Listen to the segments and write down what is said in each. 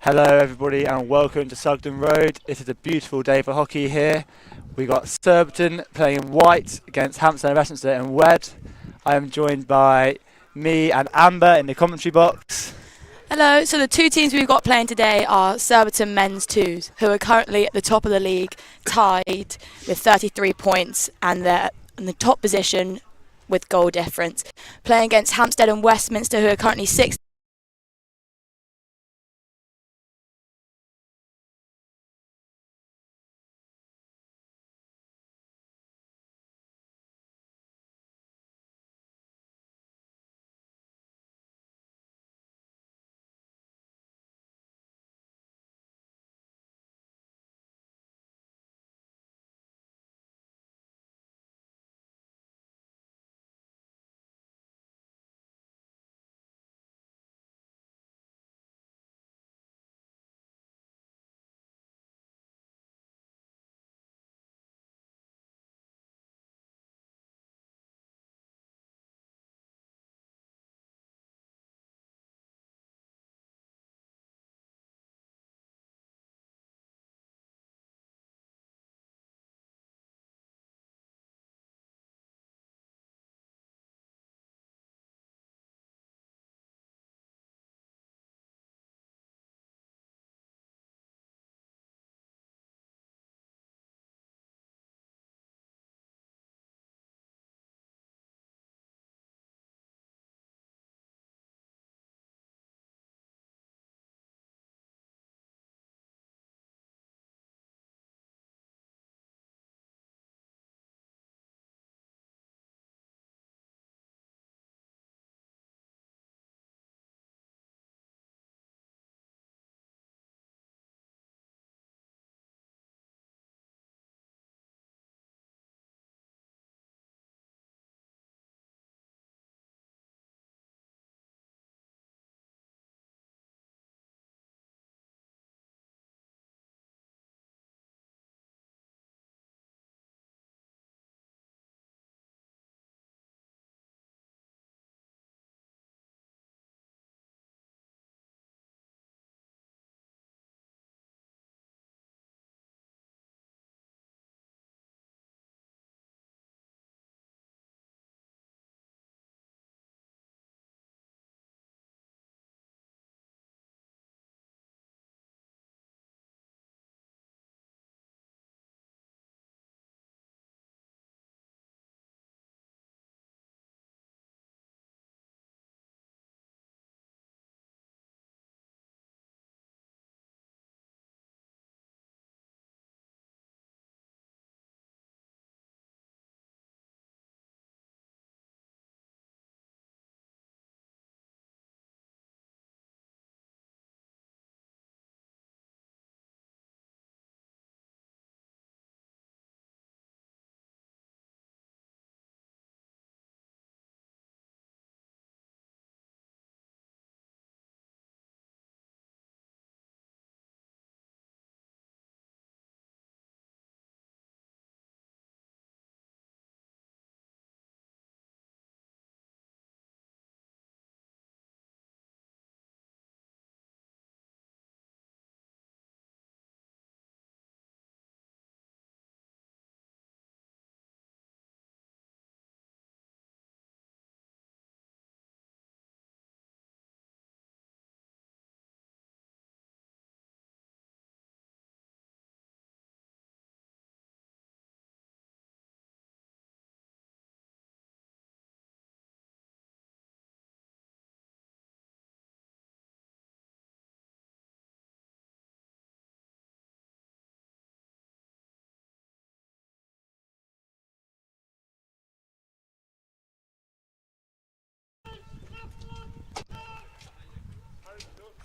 Hello everybody and welcome to Sugden Road. It is a beautiful day for hockey here. We got Surbiton playing in white against Hampstead Westminster in red. I am joined by me and Amber in the commentary box. Hello, so the two teams we've got playing today are Surbiton men's twos, who are currently at the top of the league, tied with 33 points, and they're in the top position with goal difference. Playing against Hampstead and Westminster, who are currently sixth.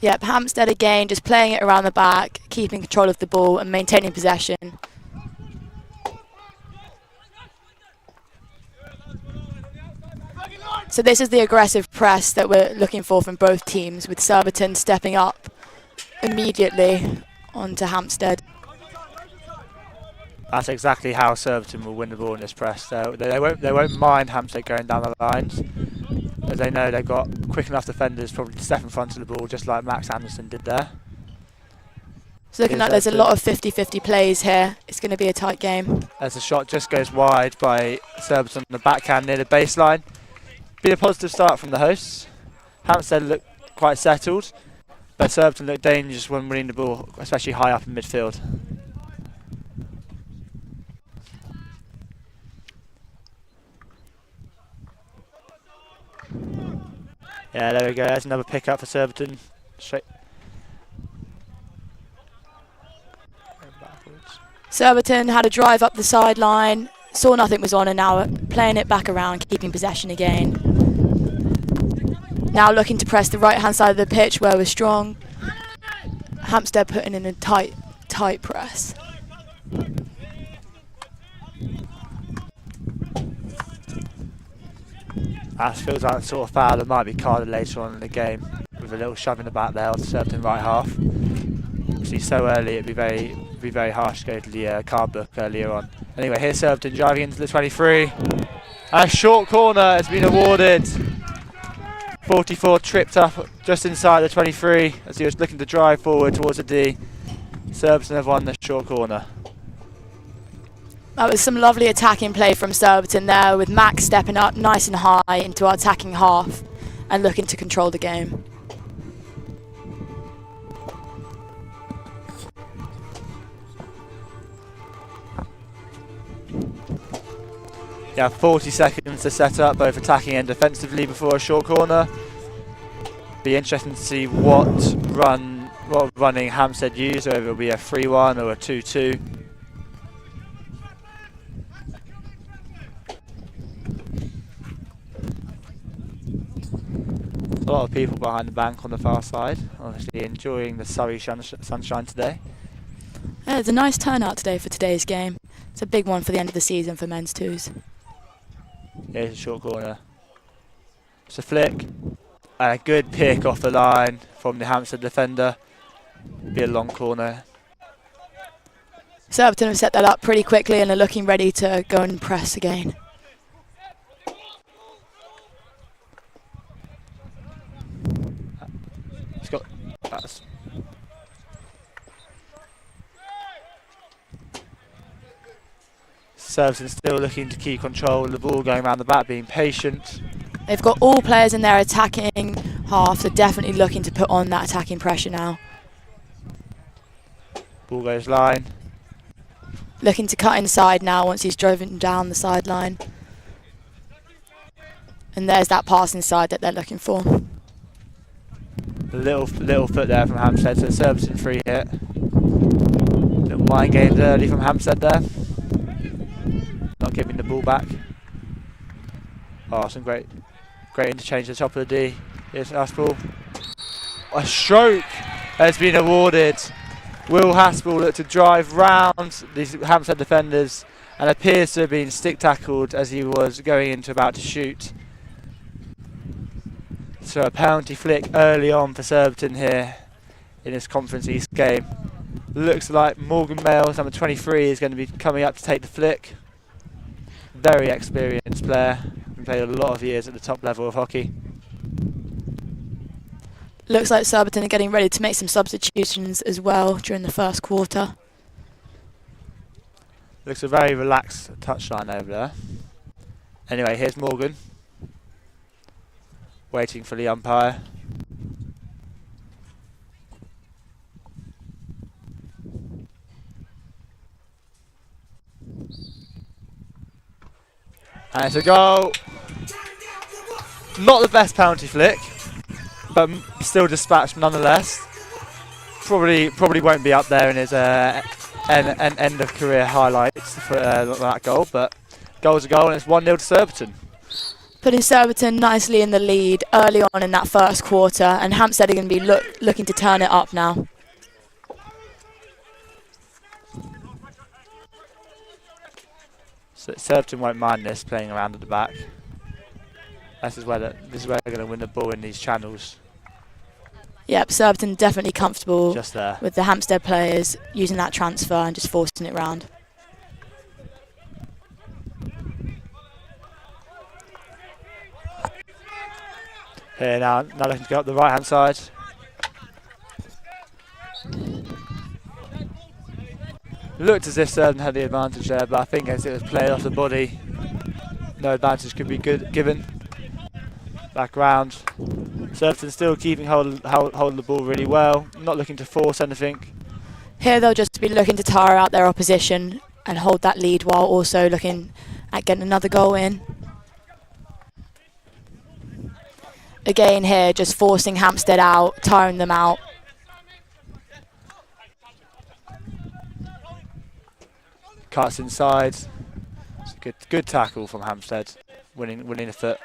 Yep, Hampstead again, just playing it around the back, keeping control of the ball and maintaining possession. So this is the aggressive press that we're looking for from both teams, with Surbiton stepping up immediately onto Hampstead. That's exactly how Surbiton will win the ball in this press. They won't mind Hampstead going down the lines, as they know they've got quick enough defenders probably to step in front of the ball, just like Max Anderson did there. It's looking like there's a lot of 50-50 plays here. It's going to be a tight game. As the shot just goes wide by Surbiton on the backhand near the baseline. Been a positive start from the hosts. Hampstead looked quite settled, but Surbiton looked dangerous when winning the ball, especially high up in midfield. Yeah, there we go. There's another pick up for Surbiton. Straight. Surbiton had a drive up the sideline, saw nothing was on, and now playing it back around, keeping possession again. Now looking to press the right-hand side of the pitch where we're strong. Hampstead putting in a tight press. That feels like the sort of foul that might be carded later on in the game, with a little shove in the back there on the Surbiton right half. Obviously, so early it'd be very harsh to go to the card book earlier on. Anyway, here's Surbiton driving into the 23. A short corner has been awarded. 44 tripped up just inside the 23 as he was looking to drive forward towards the D. Surbiton have won the short corner. That was some lovely attacking play from Surbiton there, with Max stepping up nice and high into our attacking half and looking to control the game. Yeah, 40 seconds to set up both attacking and defensively before a short corner. Be interesting to see what running Hampstead use, whether it'll be a 3-1 or a 2-2. A lot of people behind the bank on the far side, obviously enjoying the Surrey sunshine today. Yeah, it's a nice turnout today for today's game. It's a big one for the end of the season for men's twos. Here's a short corner. It's a flick. And a good pick off the line from the Hampstead defender. Be a long corner. Surbiton have set that up pretty quickly and are looking ready to go and press again. He's got... That's Surbiton still looking to keep control of the ball, going around the back, being patient. They've got all players in their attacking half, so definitely looking to put on that attacking pressure now. Ball goes line. Looking to cut inside now once he's driven down the sideline. And there's that pass inside that they're looking for. A little foot there from Hampstead, so Surbiton free hit. Little mind games early from Hampstead there. Not giving the ball back. Oh, some great interchange at the top of the D. Here's Haspel. A stroke has been awarded. Will Haspel looked to drive round these Hampstead defenders and appears to have been stick tackled as he was going into about to shoot. So a penalty flick early on for Surbiton here in this Conference East game. Looks like Morgan Males, number 23, is going to be coming up to take the flick. Very experienced player. Played a lot of years at the top level of hockey. Looks like Surbiton are getting ready to make some substitutions as well during the first quarter. Looks a very relaxed touchline over there. Anyway, here's Morgan. Waiting for the umpire. And it's a goal. Not the best penalty flick, but still dispatched nonetheless. Probably won't be up there in his end of career highlights for that goal, but goal's a goal and it's 1-0 to Surbiton. Putting Surbiton nicely in the lead early on in that first quarter, and Hampstead are going to be looking to turn it up now. So Surbiton won't mind this, playing around at the back. This is where they're going to win the ball in these channels. Yep, Surbiton definitely comfortable Just there. with the Hampstead players using that transfer and just forcing it round. Here now looking to go up the right hand side. Looked as if Surbiton had the advantage there, but I think as it was played off the body, no advantage could be given. Back round. Surbiton still keeping hold of the ball really well, not looking to force anything. Here they'll just be looking to tire out their opposition and hold that lead while also looking at getting another goal in. Again here, just forcing Hampstead out, tiring them out. Cuts inside. It's a good tackle from Hampstead, winning a foot.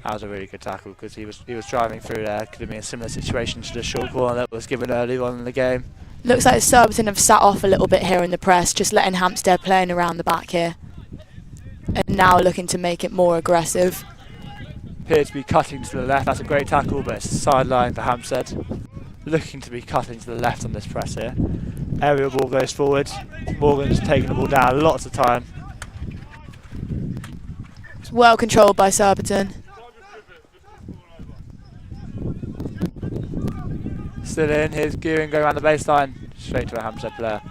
That was a really good tackle because he was driving through there. Could have been a similar situation to the short corner that was given early on in the game. Looks like Surbiton have sat off a little bit here in the press, just letting Hampstead playing around the back here. And now looking to make it more aggressive. Appears to be cutting to the left. That's a great tackle, but it's a sideline for Hampstead. Looking to be cutting to the left on this press here. Aerial ball goes forward. Morgan's taking the ball down lots of time. It's well controlled by Surbiton. Still in. Here's Gearing going around the baseline. Straight to a Hampstead player.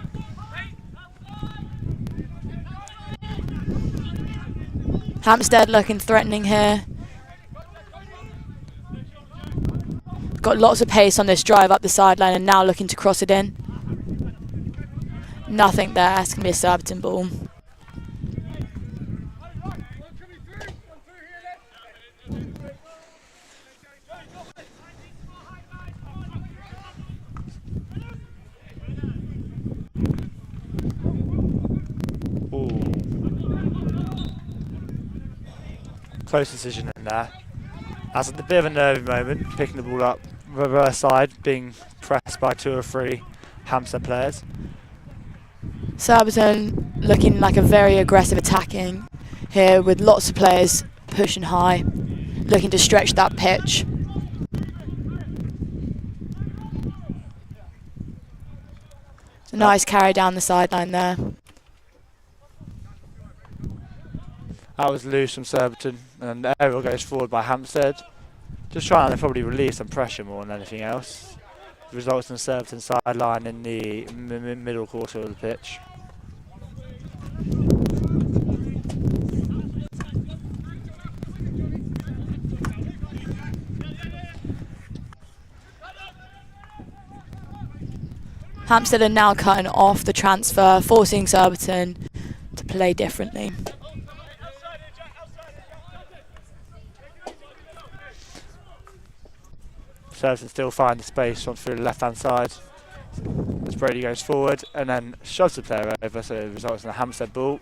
Hampstead looking threatening here. Got lots of pace on this drive up the sideline and now looking to cross it in. Nothing there. It's going to be a Surbiton ball. Close decision in there. That's a bit of a nervy moment, picking the ball up, reverse side, being pressed by 2 or 3 Hampstead players. Surbiton looking like a very aggressive attacking here with lots of players pushing high, looking to stretch that pitch. It's a nice carry down the sideline there. That was loose from Surbiton, and the aerial goes forward by Hampstead. Just trying to probably relieve some pressure more than anything else. It results in Surbiton sideline in the middle quarter of the pitch. Hampstead are now cutting off the transfer, forcing Surbiton to play differently. Surbiton still find the space on through the left-hand side. As Brady goes forward and then shoves the player over, so it results in a Hampstead ball.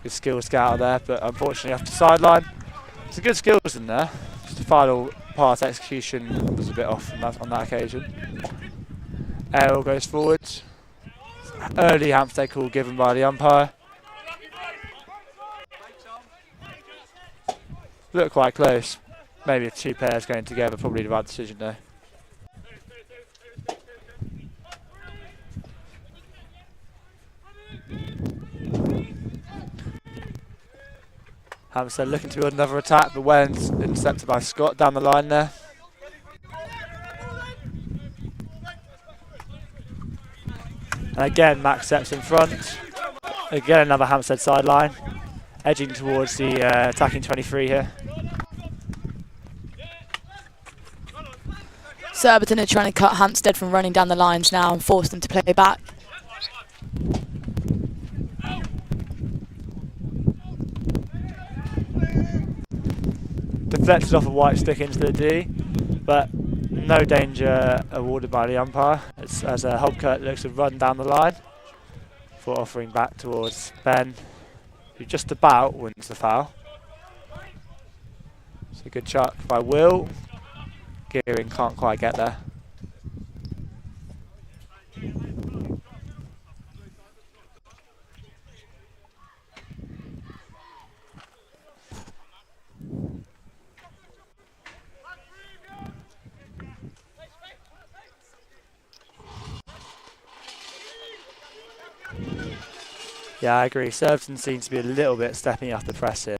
Good skill scout there, but unfortunately off the sideline. Some good skills in there. Just the final part execution was a bit off on that occasion. Aerial goes forward. Early Hampstead call given by the umpire. Looked quite close. Maybe if 2 players going together, probably the right decision there. Hampstead looking to build another attack, but Wellens intercepted by Scott down the line there. And again, Max steps in front. Again, another Hampstead sideline. Edging towards the attacking 23 here. Surbiton are trying to cut Hampstead from running down the lines now and force them to play back. Deflected off a white stick into the D, but no danger awarded by the umpire as Hobkirk looks to run down the line before offering back towards Ben, who just about wins the foul. It's a good chuck by Will. Gearing can't quite get there. Yeah, I agree. Surbiton seems to be a little bit stepping up the press here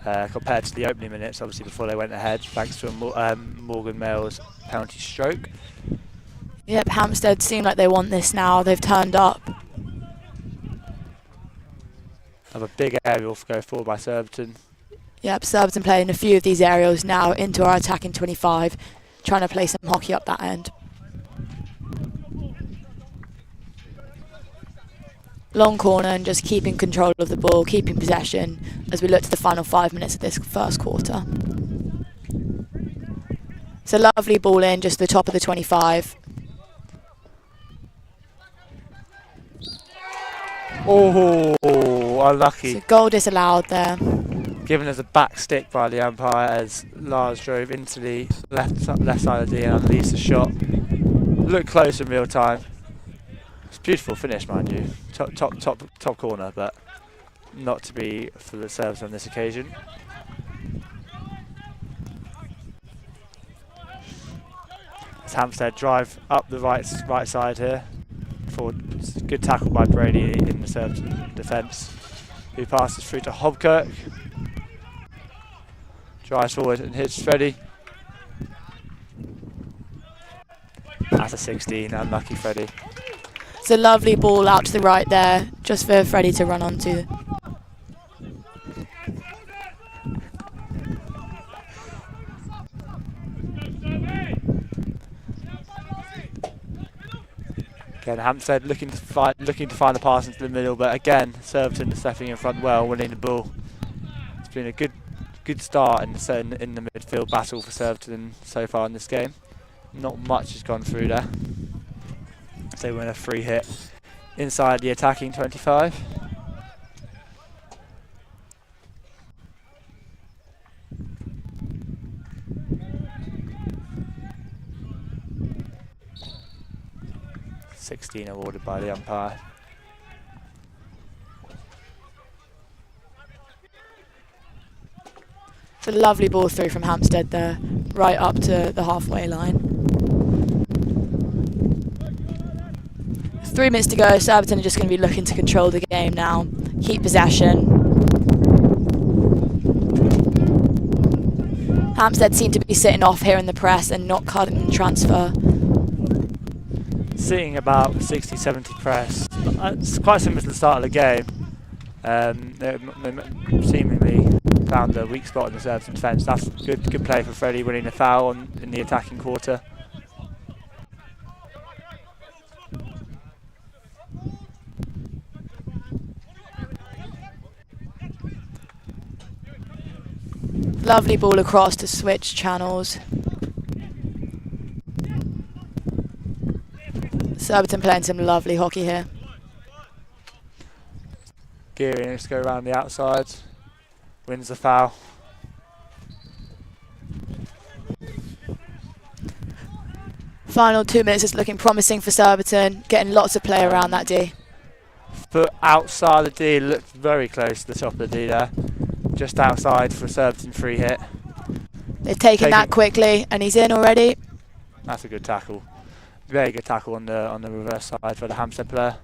compared to the opening minutes, obviously before they went ahead, thanks to a Morgan Males penalty stroke. Yep, Hampstead seem like they want this now. They've turned up. Have a big aerial go forward by Surbiton. Yep, Surbiton playing a few of these aerials now into our attacking 25, trying to play some hockey up that end. Long corner and just keeping control of the ball, keeping possession as we look to the final 5 minutes of this first quarter. It's a lovely ball in, just the top of the 25. Oh, unlucky. So goal disallowed there. Given as a back stick by the umpire as Lars drove into the left side of the D and unleashed the shot. Looked close in real time. It's a beautiful finish, mind you. Top corner, but not to be for the service on this occasion. As Hampstead drive up the right side here. Forward, good tackle by Brady in the Surbiton defence, who passes through to Hobkirk. Drives forward and hits Freddie. That's a 16, unlucky Freddie. It's a lovely ball out to the right there, just for Freddie to run onto. Again, Hampstead looking to find the pass into the middle, but again, Surbiton stepping in front well, winning the ball. It's been a good start in the midfield battle for Surbiton so far in this game. Not much has gone through there. So they win a free hit inside the attacking 25. $16 awarded by the umpire. It's a lovely ball through from Hampstead there, right up to the halfway line. 3 minutes to go. Surbiton are just going to be looking to control the game now, keep possession. Hampstead seem to be sitting off here in the press and not cutting the transfer. Sitting about 60-70 press. It's quite similar to the start of the game. They seemingly found a weak spot in the Surbiton defence. That's good play for Freddie, winning a foul in the attacking quarter. Lovely ball across to switch channels. Surbiton playing some lovely hockey here. Gearing to go around the outside. Wins the foul. Final 2 minutes is looking promising for Surbiton, getting lots of play around that D. Foot outside the D, looked very close to the top of the D there. Just outside for a Surbiton free hit. They've taken that quickly and he's in already. That's a good tackle. Very good tackle on the reverse side for the Hampstead player.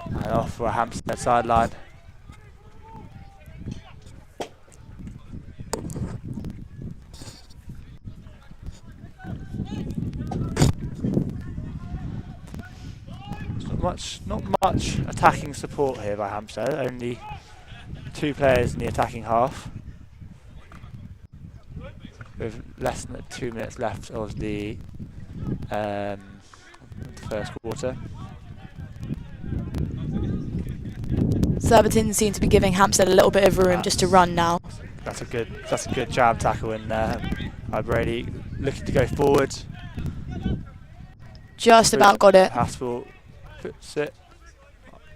And off for a Hampstead sideline. Not much attacking support here by Hampstead. Only 2 players in the attacking half, with less than 2 minutes left of the first quarter. Surbiton seem to be giving Hampstead a little bit of room just to run now. That's a good jab tackle in by Brady, looking to go forward. Just about got it. Haspel puts it.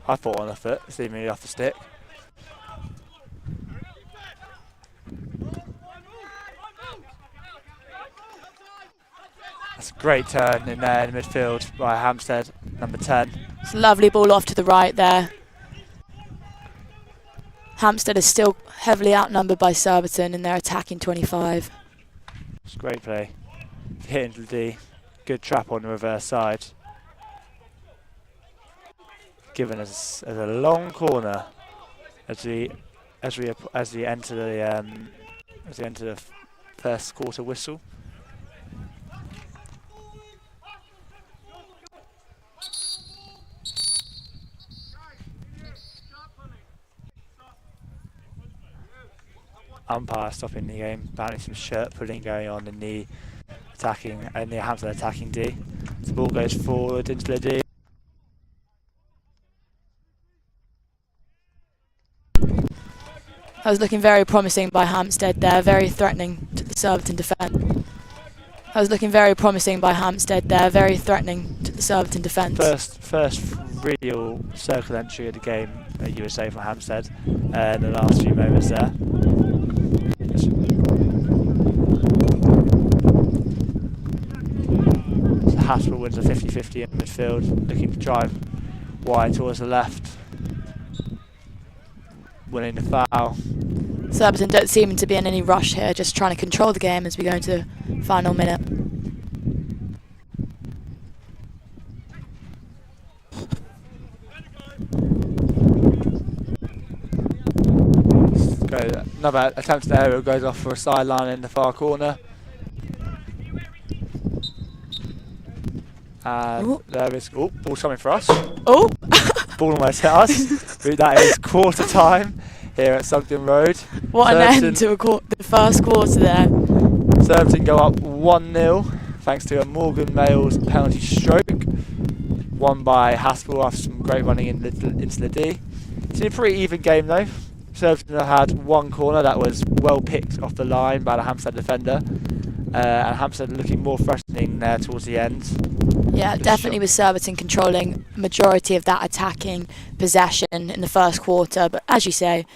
I thought on the foot, seemingly off the stick. That's a great turn in there in midfield by Hampstead, number 10. It's a lovely ball off to the right there. Hampstead is still heavily outnumbered by Surbiton in their attacking 25. It's a great play. Hit into the D. Good trap on the reverse side. given us as a long corner as we enter the first quarter whistle. Umpire stopping the game. Apparently some shirt pulling going on in the Hampstead attacking D. The ball goes forward into the D. That was looking very promising by Hampstead there, very threatening to the Surbiton defence. That was looking very promising by Hampstead there, very threatening to the Surbiton defence. First real circle entry of the game at USA from Hampstead in the last few moments there. So Haspel wins a 50-50 in midfield, looking to drive wide towards the left, winning the foul. Surbiton don't seem to be in any rush here, just trying to control the game as we go into the final minute. Another attempt at aerial goes off for a sideline in the far corner. And there is ball's coming for us. Oh! Ball almost hit us. That is quarter time here at Sugden Road. What an end to the first quarter there. Surbiton go up 1-0 thanks to a Morgan Males penalty stroke, won by Haspel after some great running into the D. It's been a pretty even game though. Surbiton had one corner that was well picked off the line by the Hampstead defender, and Hampstead looking more threatening there towards the end. Yeah, definitely with Surbiton controlling majority of that attacking possession in the first quarter, but as you say,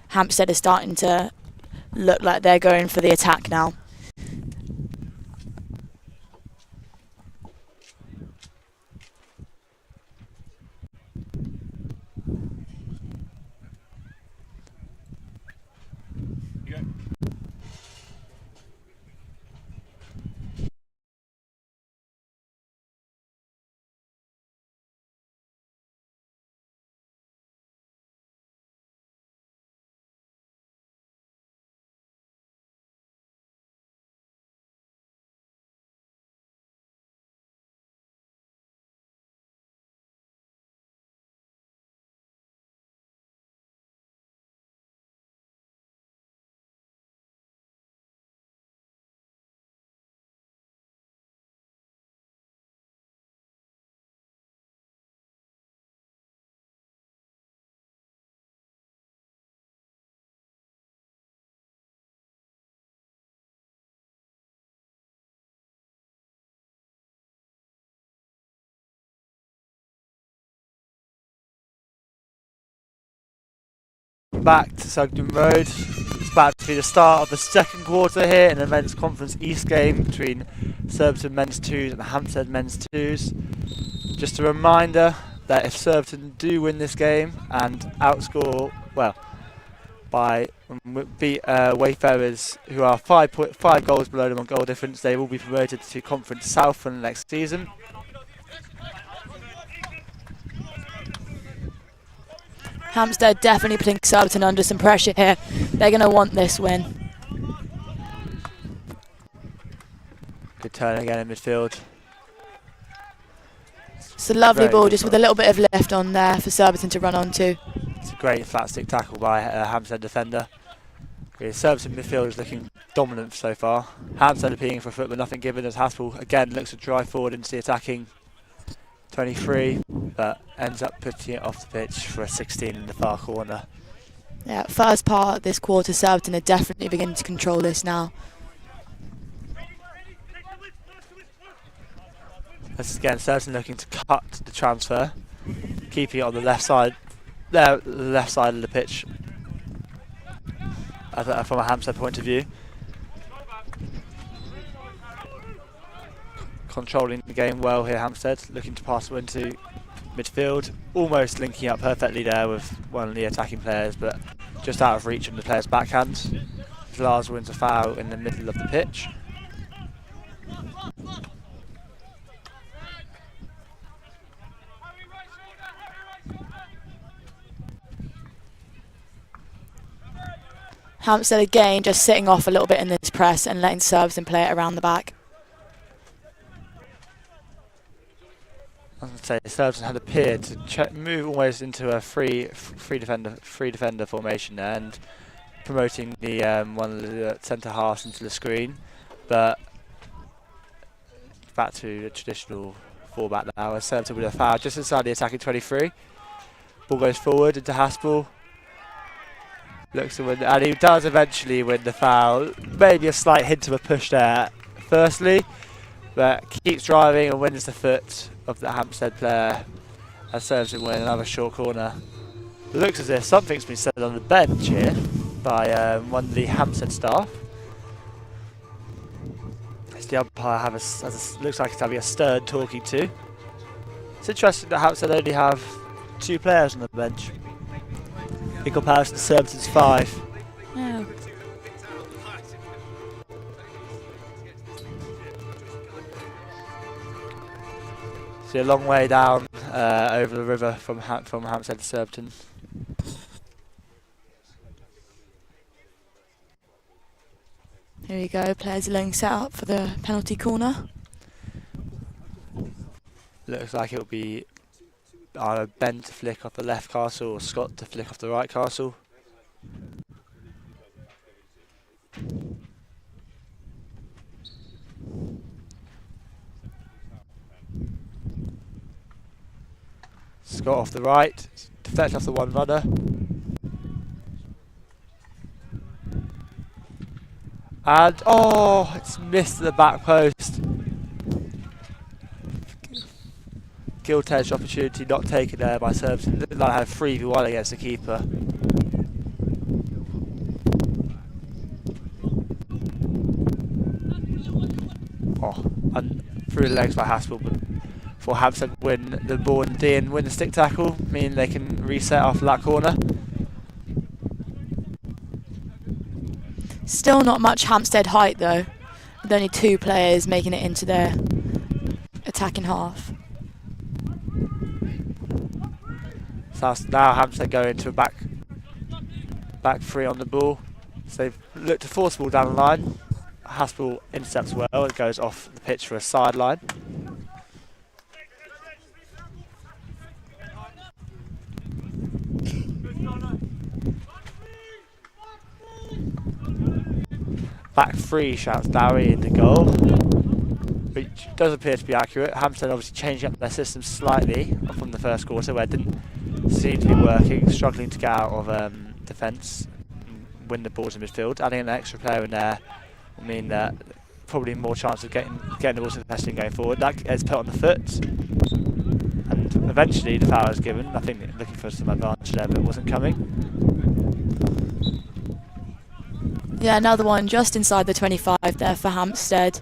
Hampstead is starting to look like they're going for the attack now. Back to Sugden Road. It's about to be the start of the second quarter here in the Men's Conference East game between Surbiton Men's 2s and Hampstead Men's 2s. Just a reminder that if Surbiton do win this game and outscore, beat Wayfarers, who are 5 goals below them on goal difference, they will be promoted to Conference South for the next season. Hampstead definitely putting Surbiton under some pressure here. They're going to want this win. Good turn again in midfield. It's a lovely ball, just with a little bit of lift on there for Surbiton to run onto. It's a great flat stick tackle by a Hampstead defender. Surbiton midfield is looking dominant so far. Hampstead appealing for a foot but nothing given as Haspel again looks to drive forward into the attacking 23, but ends up putting it off the pitch for a 16 in the far corner. Yeah, first part of this quarter, Surbiton are definitely beginning to control this now. This is again Surbiton looking to cut the transfer, keeping it on the left side, the left side of the pitch, from a Hampstead point of view. Controlling the game well here, Hampstead, looking to pass it into midfield, almost linking up perfectly there with one of the attacking players, but just out of reach of the player's backhand. Lars wins a foul in the middle of the pitch. Hampstead again just sitting off a little bit in this press and letting Surbiton play it around the back. I was going to say, Surbiton had appeared to move almost into a free defender formation there, and promoting the one of the centre halves into the screen, but back to the traditional fullback now. Surbiton with a foul just inside the attacking 23. Ball goes forward into Haspel. Looks to win, and he does eventually win the foul. Maybe a slight hint of a push there, firstly, but keeps driving and wins the foot of the Hampstead player and serves him win another short corner. Looks as if something's been said on the bench here by one of the Hampstead staff. As the umpire looks like he's having a stern talking to. It's interesting that Hampstead only have 2 players on the bench in comparison to Surbiton's 5. Oh. See a long way down over the river from Hampstead to Surbiton. Here we go, players are laying set up for the penalty corner. Looks like it'll be either Ben to flick off the left castle or Scott to flick off the right castle. Scott off the right, deflect off the one runner. And oh, it's missed the back post. Gilt edge opportunity not taken there by Surbiton. Looked like I had 3v1 against the keeper. Oh, and through the legs by Haspel, but for Hampstead win the ball and D and win the stick tackle, meaning they can reset after that corner. Still not much Hampstead height though, with only 2 players making it into their attacking half. So now Hampstead go into a back 3 on the ball. So they've looked to force the ball down the line. Haspel intercepts well, it goes off the pitch for a sideline. Back 3 shouts Dowie into goal, which does appear to be accurate. Hampstead obviously changing up their system slightly from the first quarter, where it didn't seem to be working, struggling to get out of defence, win the balls in midfield. Adding an extra player in there will mean that probably more chance of getting the balls in the going forward. That gets put on the foot, and eventually the foul is given. I think looking for some advantage there, but it wasn't coming. Yeah, another one just inside the 25 there for Hampstead.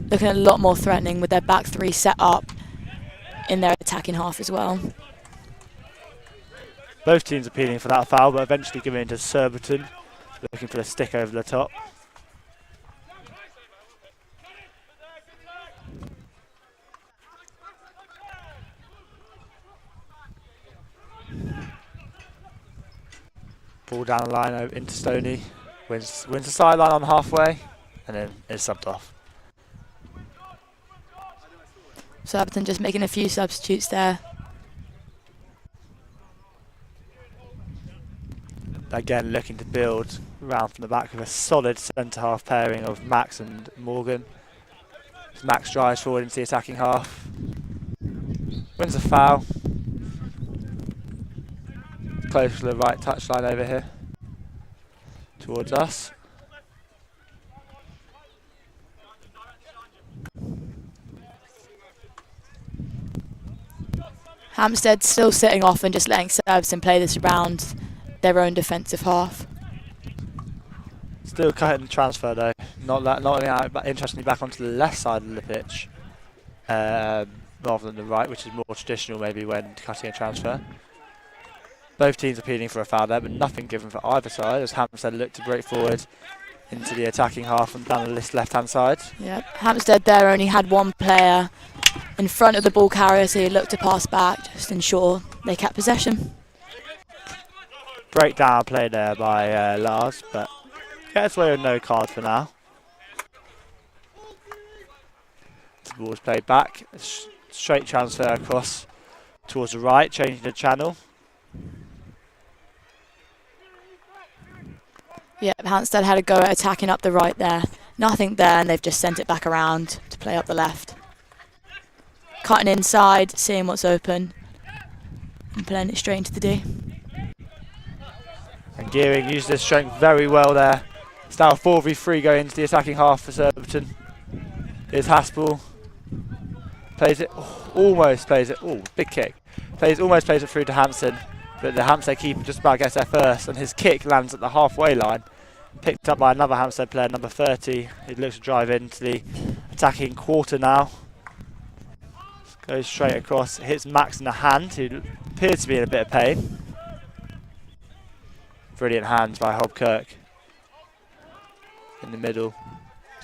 Looking a lot more threatening with their back 3 set up in their attacking half as well. Both teams appealing for that foul, but eventually giving it to Surbiton, looking for the stick over the top. Ball down the line over into Stoney. Wins the sideline on halfway, and then is subbed off. Surbiton just making a few substitutes there. Again, looking to build round from the back with a solid centre-half pairing of Max and Morgan. As Max drives forward into the attacking half. Wins a foul. Close to the right touchline over here. Towards us. Hampstead still sitting off and just letting Surbiton play this around their own defensive half. Still cutting the transfer though. Not only out, but interestingly back onto the left side of the pitch, rather than the right, which is more traditional maybe when cutting a transfer. Both teams appealing for a foul there, but nothing given for either side as Hampstead look to break forward into the attacking half and down the left-hand side. Yep, Hampstead there only had 1 player in front of the ball carrier, so he looked to pass back, just ensure they kept possession. Breakdown play there by Lars, but gets away with no card for now. The ball's played back. Straight transfer across towards the right, changing the channel. Yeah, Hampstead had a go at attacking up the right there. Nothing there, and they've just sent it back around to play up the left. Cutting inside, seeing what's open, and playing it straight into the D. And Gearing used his strength very well there. It's now 4v3 going into the attacking half for Surbiton. Here's Haspel. Plays it, almost plays it, big kick. Almost plays it through to Hampstead, but the Hampstead keeper just about gets there first, and his kick lands at the halfway line. Picked up by another Hampstead player, number 30. He looks to drive into the attacking quarter now. Goes straight across, hits Max in the hand, who appears to be in a bit of pain. Brilliant hands by Hobkirk in the middle.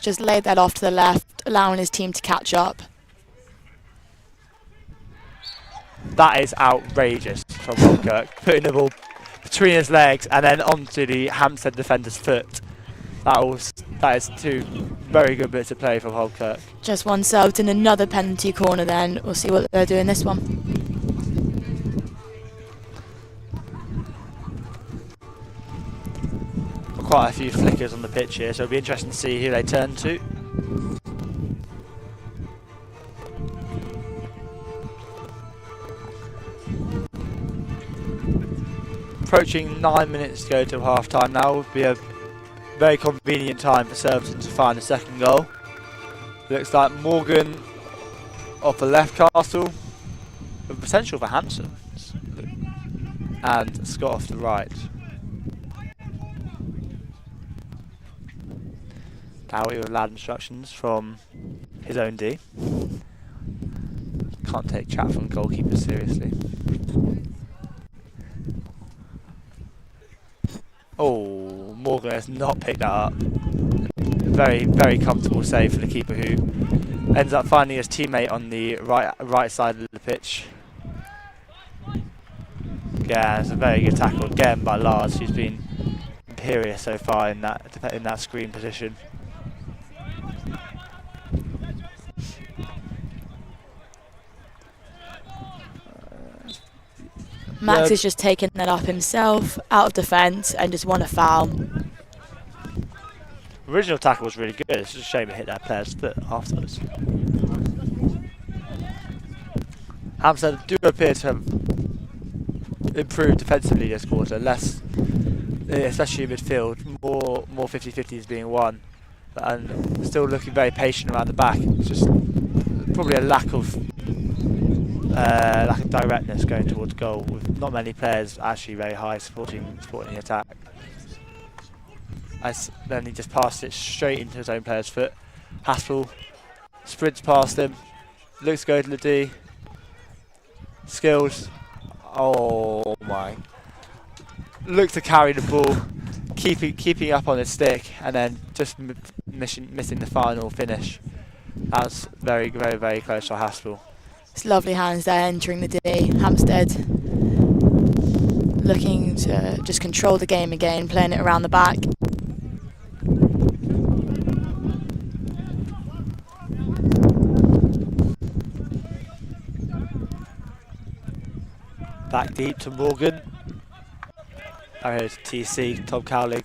Just laid that off to the left, allowing his team to catch up. That is outrageous from Hobkirk, putting the ball between his legs and then onto the Hampstead defender's foot. That is two very good bits of play from Hobkirk. Just one served in another penalty corner then. We'll see what they're doing this one. Quite a few flickers on the pitch here, so it'll be interesting to see who they turn to. Approaching 9 minutes to go till half time now. Would be a very convenient time for Surbiton to find a second goal. Looks like Morgan off the left castle, with potential for Hanson, and Scott off the right. Dowie with loud instructions from his own D. Can't take chat from goalkeepers seriously. Oh, Morgan has not picked that up. Very, very comfortable save for the keeper, who ends up finding his teammate on the right side of the pitch. Yeah, it's a very good tackle again by Lars, who's been imperious so far in that screen position. Max is just taking that up himself, out of defence, and just won a foul. Original tackle was really good. It's just a shame it hit that player's foot afterwards. Hampstead do appear to have improved defensively this quarter, less, especially in midfield, more 50-50s being won, and still looking very patient around the back. It's just probably a lack of directness going towards goal, with not many players actually very high supporting the attack. Then he just passed it straight into his own player's foot. Haspel sprints past him, looks to go to the D. Skills, oh my! Looks to carry the ball, keeping up on his stick, and then just missing the final finish. That's very, very, very close to Haspel. It's lovely hands there entering the D. Hampstead looking to just control the game again, playing it around the back. Back deep to Morgan. Here's TC, Tom Cowling,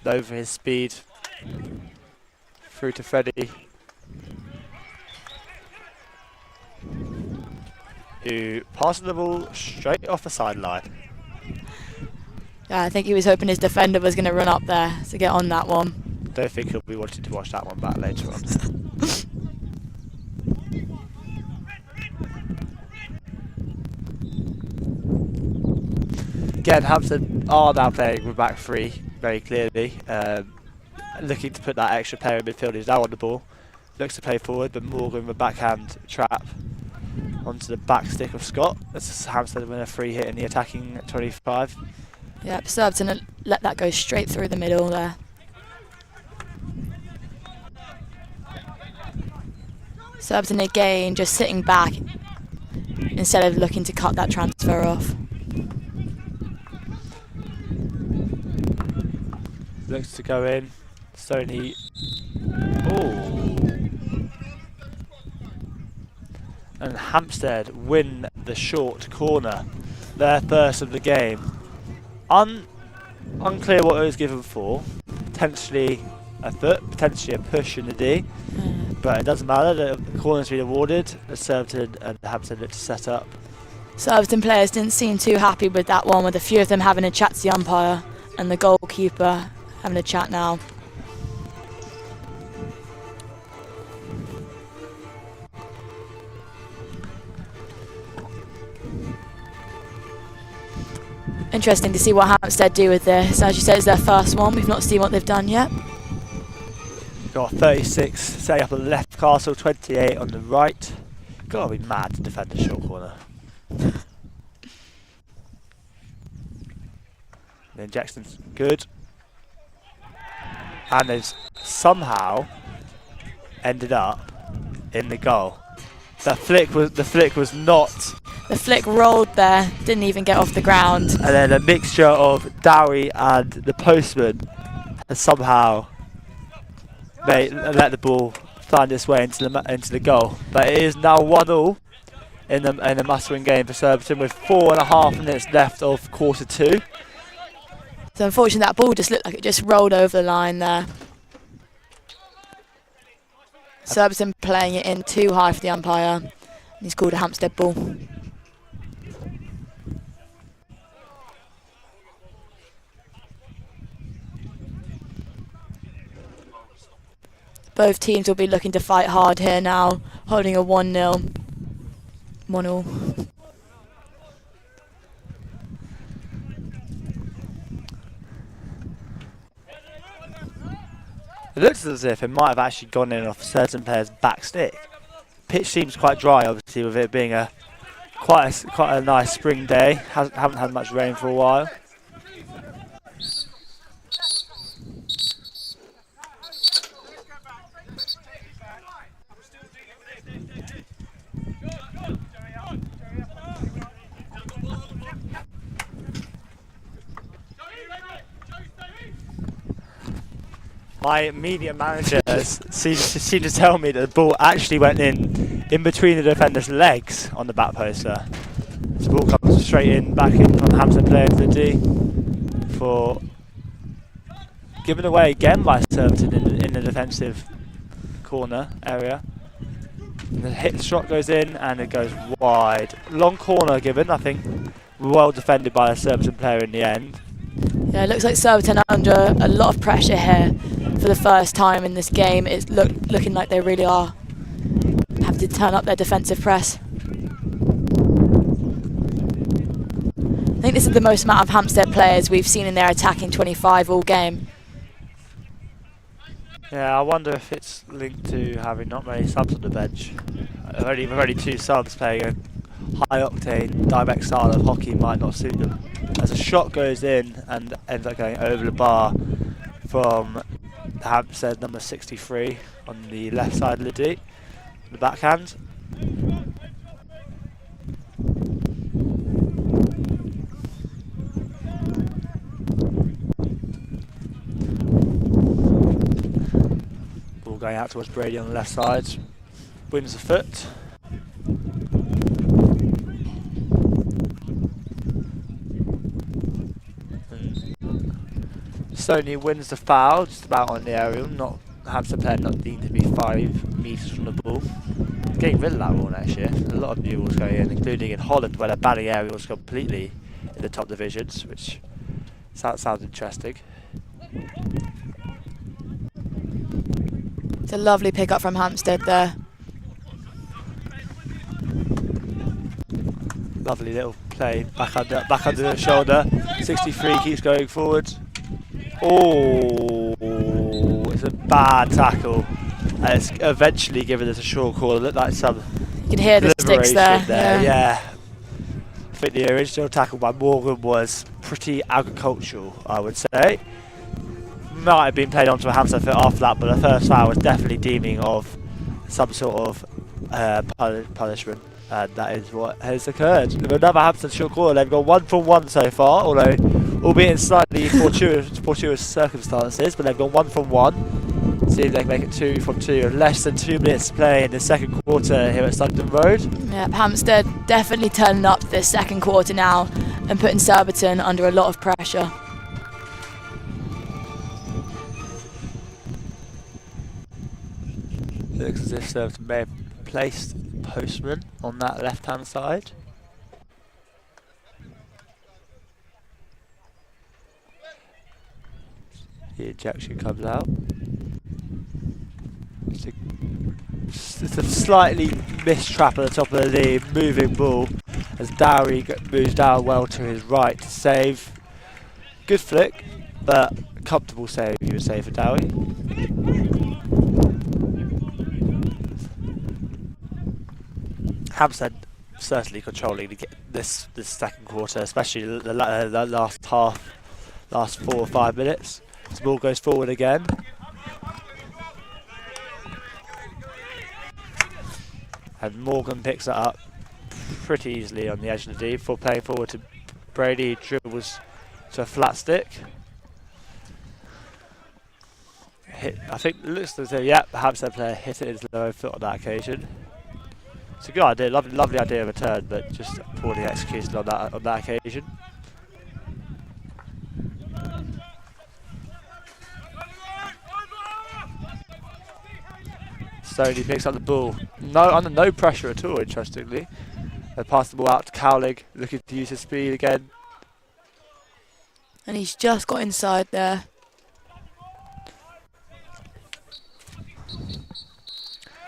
over his speed. Through to Freddie, who passes the ball straight off the sideline. Yeah, I think he was hoping his defender was going to run up there to get on that one. Don't think he'll be wanting to watch that one back later on. Again, Hampstead are now playing with back three very clearly, looking to put that extra player in midfield who's now on the ball. Looks to play forward, but Morgan with a backhand trap onto the back stick of Scott. That's Hampstead win a free hit in the attacking 25. Yep, Surbiton let that go straight through the middle there. Surbiton again just sitting back instead of looking to cut that transfer off. looks to go in. Stoney. Oh. And Hampstead win the short corner. Their first of the game. Unclear what it was given for. Potentially a foot, potentially a push in the D. But it doesn't matter, the corner's been awarded. The Surbiton and Hampstead look to set up. Surbiton players didn't seem too happy with that one, with a few of them having a chat to the umpire and the goalkeeper having a chat now. Interesting to see what Hampstead do with this. As you said, it's their first one. We've not seen what they've done yet. Got 36 setting up on the left castle, 28 on the right. Gotta be mad to defend the short corner. The injection's good. And they've somehow ended up in the goal. The flick was not. The flick rolled there, didn't even get off the ground. And then a mixture of Dowie and the postman has somehow let the ball find its way into the goal. But it is now 1-1 in the must-win game for Surbiton with 4.5 minutes left of quarter 2. So unfortunately that ball just looked like it just rolled over the line there. Surbiton playing it in too high for the umpire. And he's called a Hampstead ball. Both teams will be looking to fight hard here now, holding a 1-0. 1-0. It looks as if it might have actually gone in off a certain player's back stick. Pitch seems quite dry, obviously, with it being quite a nice spring day. Haven't had much rain for a while. My immediate manager seemed to tell me that the ball actually went in between the defender's legs on the back post there. The ball comes straight in, back in on the Hampstead player into the D for given away again by Surbiton in the defensive corner area. And the hit shot goes in and it goes wide. Long corner given, I think, well defended by a Surbiton player in the end. Yeah, it looks like Surbiton are under a lot of pressure here for the first time in this game. It's looking like they really are have to turn up their defensive press. I think this is the most amount of Hampstead players we've seen in their attacking 25 all game. Yeah, I wonder if it's linked to having not many subs on the bench. Only 2 subs playing a high-octane, direct style of hockey might not suit them. As a shot goes in and ends up going over the bar from Hampstead number 63 on the left side of the D, the backhand. Ball going out towards Brady on the left side, wins the foot. Stoney wins the foul, just about on the aerial, not Hampstead player not deemed to be 5 metres from the ball. Getting rid of that rule next year. A lot of new rules going in, including in Holland where they're banning aerials completely in the top divisions, which sounds interesting. It's a lovely pick-up from Hampstead there. Lovely little play, back under the shoulder. 63 keeps going forward. Oh, it's a bad tackle. And it's eventually given us a short call. It looked like some You can hear the sticks there. Yeah. I think the original tackle by Morgan was pretty agricultural, I would say. Might have been played onto a Hampstead foot after that, but the first foul was definitely deeming of some sort of punishment. And that is what has occurred. With another Hampstead short corner, they've got 1 from 1 so far, although albeit in slightly fortuitous circumstances, but they've gone 1 from 1. See if they can make it 2 from 2. Less than 2 minutes to play in the second quarter here at Sugden Road. Yeah, Hampstead definitely turning up this second quarter now and putting Surbiton under a lot of pressure. Looks as if Surbiton may have placed Postman on that left-hand side. The ejection comes out. It's a slightly missed trap at the top of the lead, moving ball as Dowry moves down well to his right to save. Good flick, but comfortable save, you would say, for Dowry. Hampstead certainly controlling this second quarter, especially the last half, last 4 or 5 minutes. The ball goes forward again. And Morgan picks it up pretty easily on the edge of the D before playing forward to Brady. Dribbles to a flat stick. I think it looks as though, yeah, the Hampstead player hit it into the low foot on that occasion. It's a good idea, lovely idea of a turn, but just poorly executed on that occasion. Stoney picks up the ball. Under no pressure at all, interestingly. They pass the ball out to Cowling, looking to use his speed again. And he's just got inside there.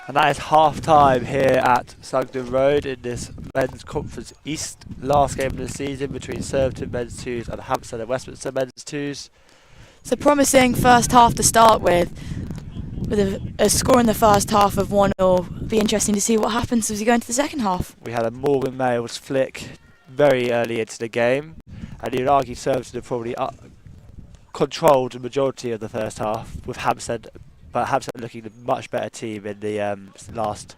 And that is half time here at Sugden Road in this Men's Conference East. Last game of the season between Surbiton Men's 2s and Hampstead Westminster Men's 2s. It's a promising first half to start with a score in the first half of 1-0. Be interesting to see what happens as we go into the second half. We had a Morgan Males flick very early into the game, and you'd argue Surbiton have probably controlled the majority of the first half, with Hampstead, but Hampstead looking a much better team in the last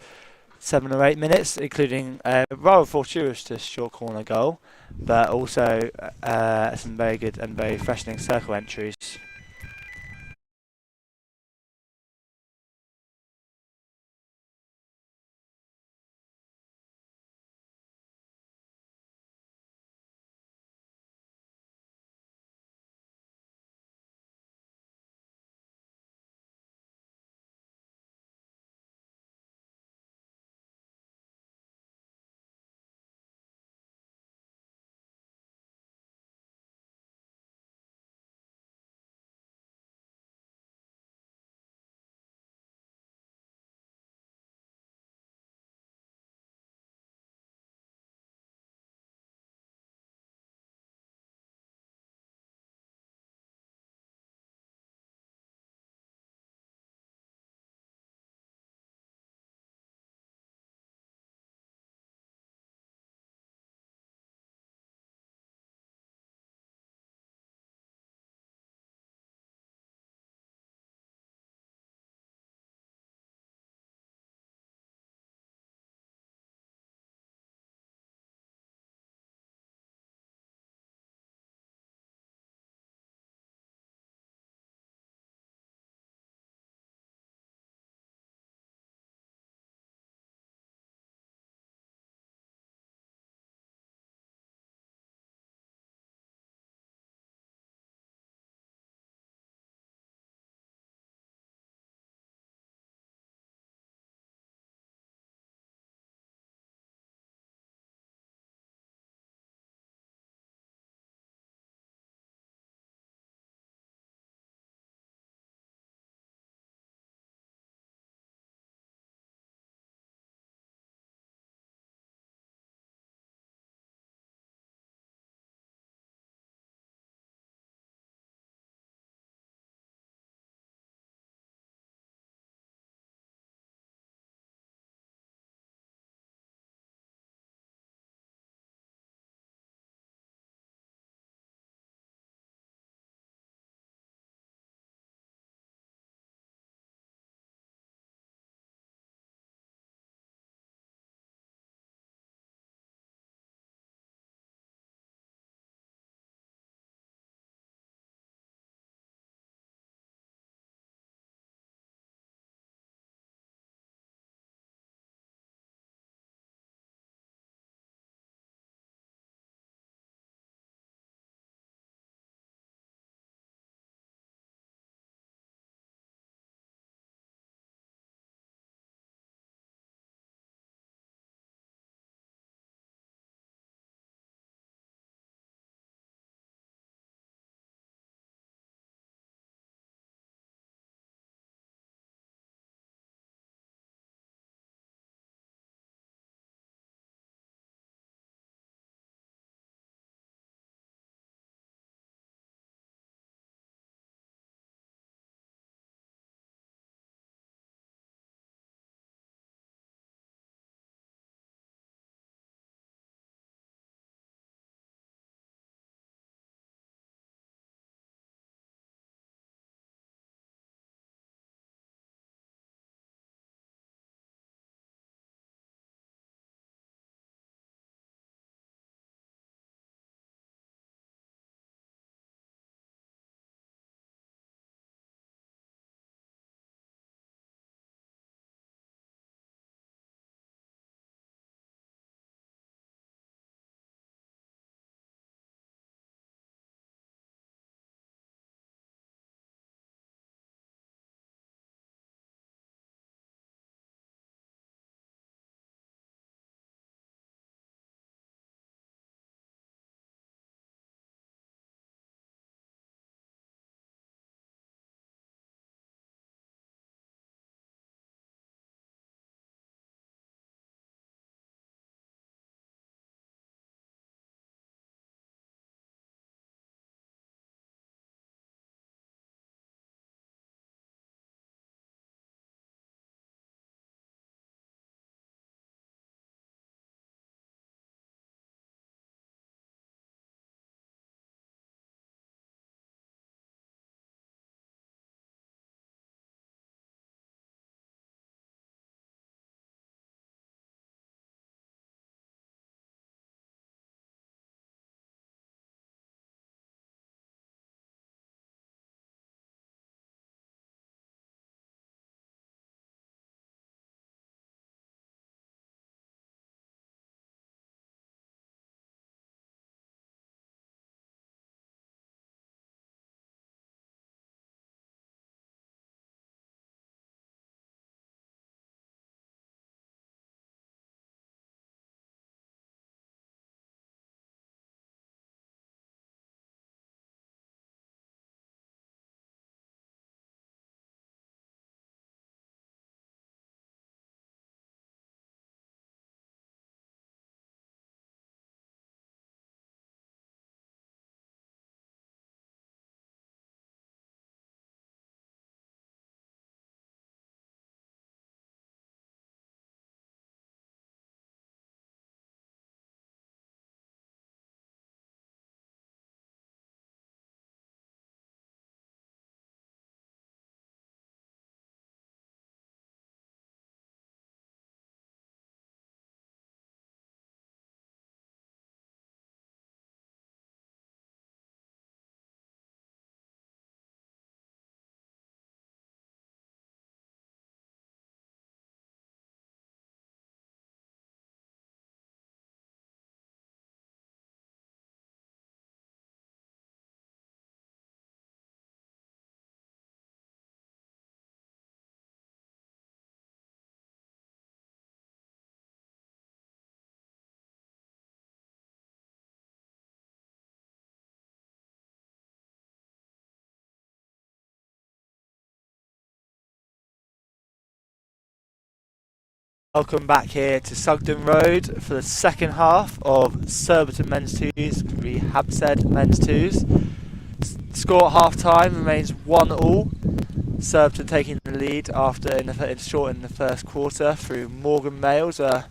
7 or 8 minutes, including a rather fortuitous short corner goal, but also some very good and very freshening circle entries. Welcome back here to Sugden Road for the second half of Surbiton Men's 2s v Hampstead Men's 2s. Score at half time remains 1-1. Surbiton taking the lead after in the first quarter through Morgan Mayles, a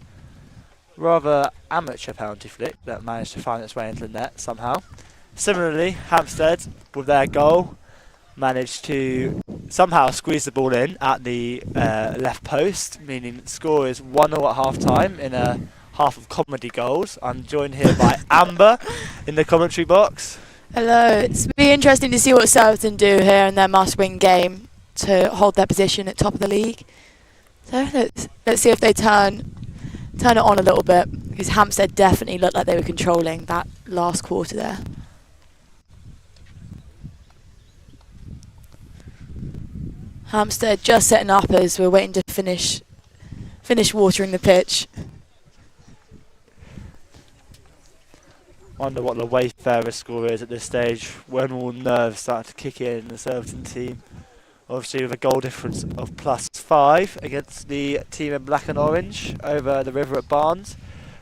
rather amateur penalty flick that managed to find its way into the net somehow. Similarly, Hampstead, with their goal, managed to somehow squeeze the ball in at the left post, meaning the score is 1-0 at half time in a half of comedy goals. I'm joined here by Amber in the commentary box. Hello, it's be interesting to see what Surbiton do here in their must-win game to hold their position at top of the league. So let's see if they turn it on a little bit, because Hampstead definitely looked like they were controlling that last quarter there. Hampstead just setting up as we're waiting to finish watering the pitch. Wonder what the Wayfarer score is at this stage when all nerves start to kick in the Surbiton team. Obviously with a goal difference of +5 against the team in black and orange over the river at Barnes.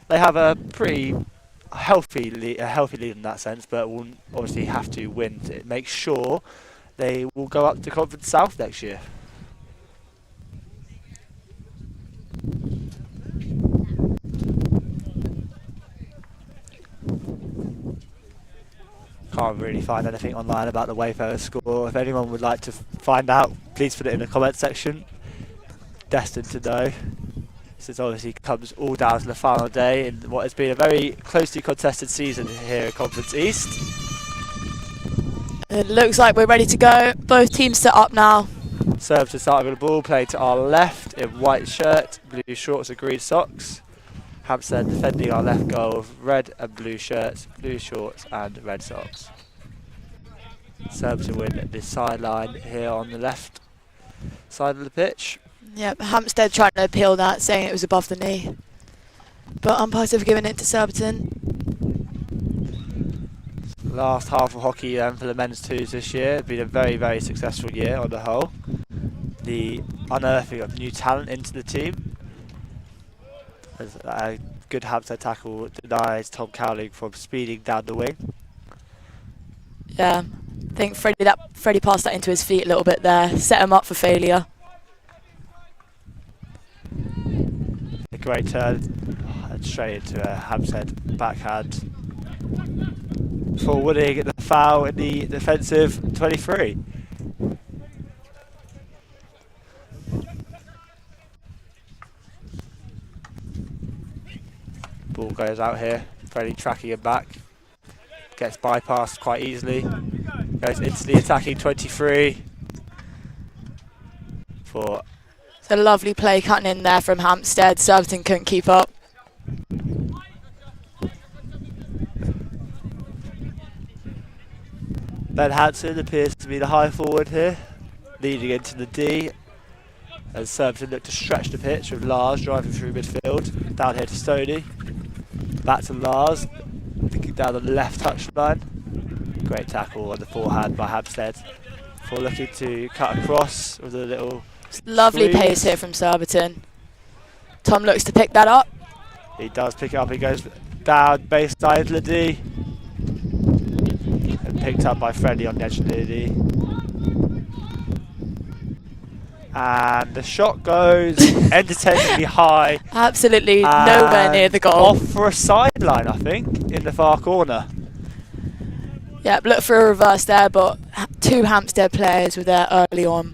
They have a pretty healthy lead in that sense, but will obviously have to win to make sure they will go up to Conference South next year. Can't really find anything online about the Wayfarer score. If anyone would like to find out, please put it in the comment section. Destined to know. This obviously comes all down to the final day in what has been a very closely contested season here at Conference East. It looks like we're ready to go. Both teams set up now. Surbiton starting with the ball, played to our left in white shirt, blue shorts and green socks. Hampstead defending our left goal with red and blue shirts, blue shorts and red socks. Surbiton win the sideline here on the left side of the pitch. Yep, Hampstead trying to appeal that, saying it was above the knee. But umpires have given it to Surbiton. Last half of hockey for the men's 2s this year. It's been a very, very successful year on the whole. The unearthing of new talent into the team. As a good Hampstead tackle denies Tom Cowling from speeding down the wing. Yeah, I think Freddie passed that into his feet a little bit there, set him up for failure. A great turn, and straight into a Hampstead backhand. Forwarding the foul in the defensive 23. Ball goes out here, Freddie tracking him back. Gets bypassed quite easily. Goes into the attacking 23. It's a lovely play cutting in there from Hampstead. Surbiton couldn't keep up. Ben Hansen appears to be the high forward here, leading into the D. As Surbiton look to stretch the pitch with Lars driving through midfield. Down here to Stoney. Back to Lars, thinking down the left touchline. Great tackle on the forehand by Hampstead. Before looking to cut across with a little Lovely squeeze. pace here from Surbiton. Tom looks to pick that up. He does pick it up, he goes down baseline to the D. And picked up by Freddie on the edge of the D. And the shot goes entertainingly high. Absolutely nowhere near the goal. Off for a sideline, I think, in the far corner. Yep, look for a reverse there, but two Hampstead players were there early on.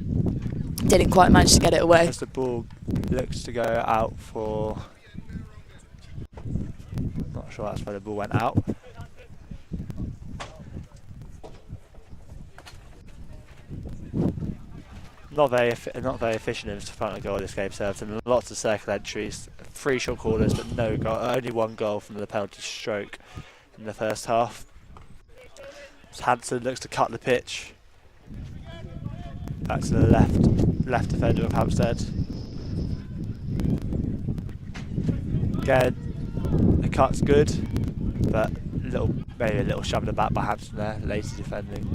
Didn't quite manage to get it away. As the ball looks to go out for... Not sure that's where the ball went out. Not very efficient in front of goal this game, Surbiton. Lots of circle entries, 3 short corners, but no goal. Only 1 goal from the penalty stroke in the first half. Hansen looks to cut the pitch. Back to the left defender of Hampstead. Again, the cut's good, but maybe a little shove in the back by Hampstead there. Lazy defending.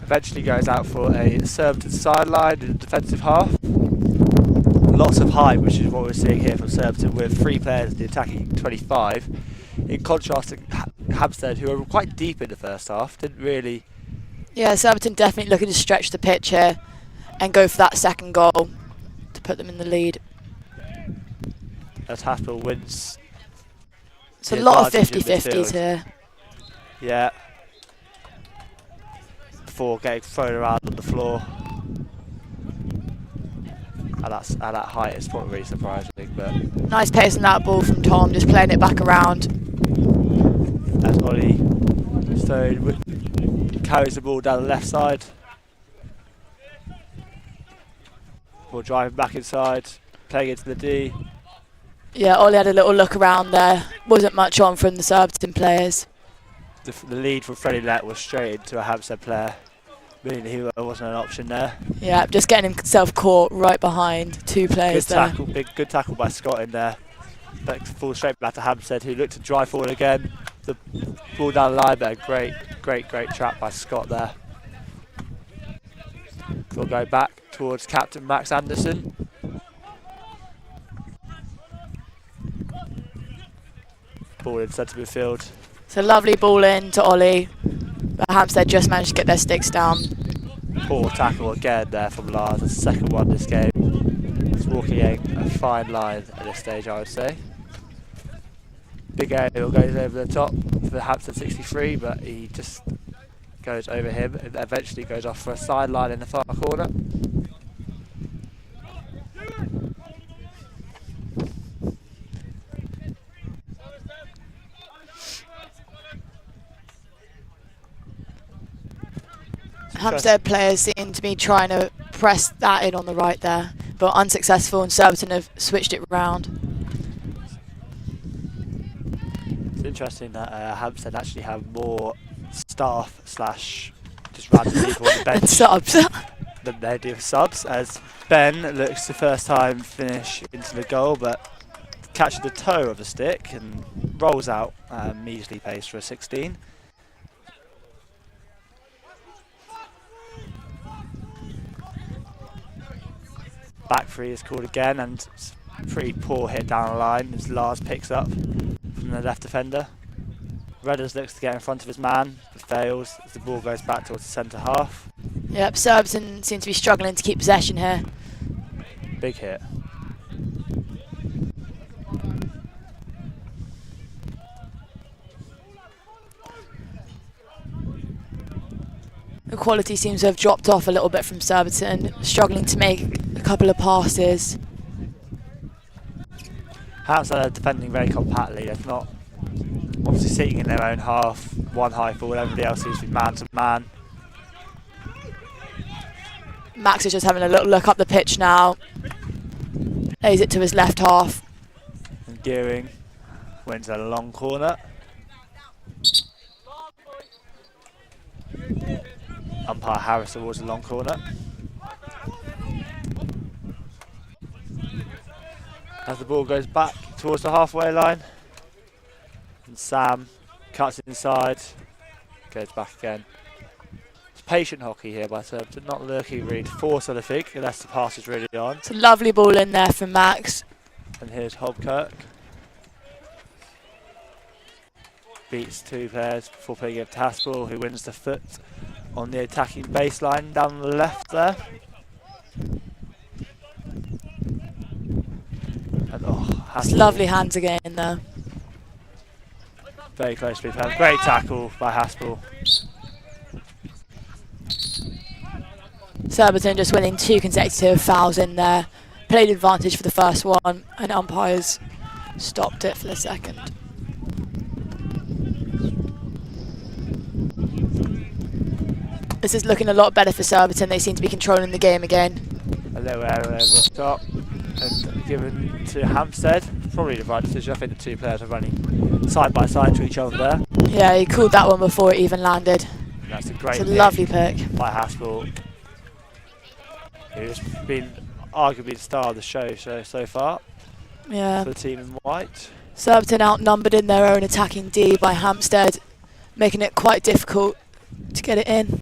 Eventually goes out for a Surbiton sideline in the defensive half. Lots of height, which is what we're seeing here from Surbiton, with 3 players in the attacking 25. In contrast to Hampstead, who were quite deep in the first half, didn't really... Yeah, Surbiton definitely looking to stretch the pitch here and go for that second goal to put them in the lead. As Haspel wins. It's a lot of 50-50s here. Yeah. Before getting thrown around on the floor. At that height, it's probably really surprising, but... Nice pace on that ball from Tom, just playing it back around. As Ollie Stone carries the ball down the left side. Ball driving back inside, playing into the D. Yeah, Ollie had a little look around there. Wasn't much on from the Surbiton players. The lead from Freddie Lett was straight into a Hampstead player, meaning he wasn't an option there. Yeah, just getting himself caught right behind 2 players there. Good tackle by Scott in there. Back fall straight back to Hampstead, who looked to drive forward again. The ball down the line there. Great trap by Scott there. We'll go back towards captain Max Anderson. Ball in centre midfield. It's a lovely ball in to Ollie, but Hampstead just managed to get their sticks down. Poor tackle again there from Lars, the second one this game. He's walking a fine line at this stage, I would say. Big Ariel goes over the top for Hampstead 63, but he just goes over him and eventually goes off for a sideline in the far corner. Hampstead players seem to be trying to press that in on the right there, but unsuccessful, and Surbiton have switched it round. It's interesting that Hampstead actually have more staff / just random people on the bench And subs. than they do subs, as Ben looks the first time finish into the goal, but catches the toe of the stick and rolls out, measly pace for a 16. Back three is called again, and it's a pretty poor hit down the line as Lars picks up from the left defender. Redders looks to get in front of his man, but fails as the ball goes back towards the centre half. Yep, Surbiton seem to be struggling to keep possession here. Big hit. The quality seems to have dropped off a little bit from Surbiton, struggling to make a couple of passes. Hampstead are defending very compactly. They're not obviously sitting in their own half, one high forward, everybody else seems to be man to man. Max is just having a little look up the pitch now. Lays it to his left half. And Gearing wins a long corner. Umpire Harris towards the long corner. As the ball goes back towards the halfway line, and Sam cuts inside, goes back again. It's patient hockey here by Surbiton, not looking really to force anything unless the pass is really on. It's a lovely ball in there from Max. And here's Hobkirk. Beats 2 players before playing it to Haspel, who wins the foot on the attacking baseline down the left there. And It's lovely hands again there. Very close to being great tackle by Haspel. Surbiton just winning 2 consecutive fouls in there. Played advantage for the first one, and umpires stopped it for the second. This is looking a lot better for Surbiton. They seem to be controlling the game again. A little error over the top and given to Hampstead. Probably the right decision. I think the 2 players are running side by side to each other there. Yeah, he called that one before it even landed. And that's a great It's a lovely pick by Haspel, who's been arguably the star of the show so far. Yeah. For the team in white. Surbiton outnumbered in their own attacking D by Hampstead, making it quite difficult to get it in.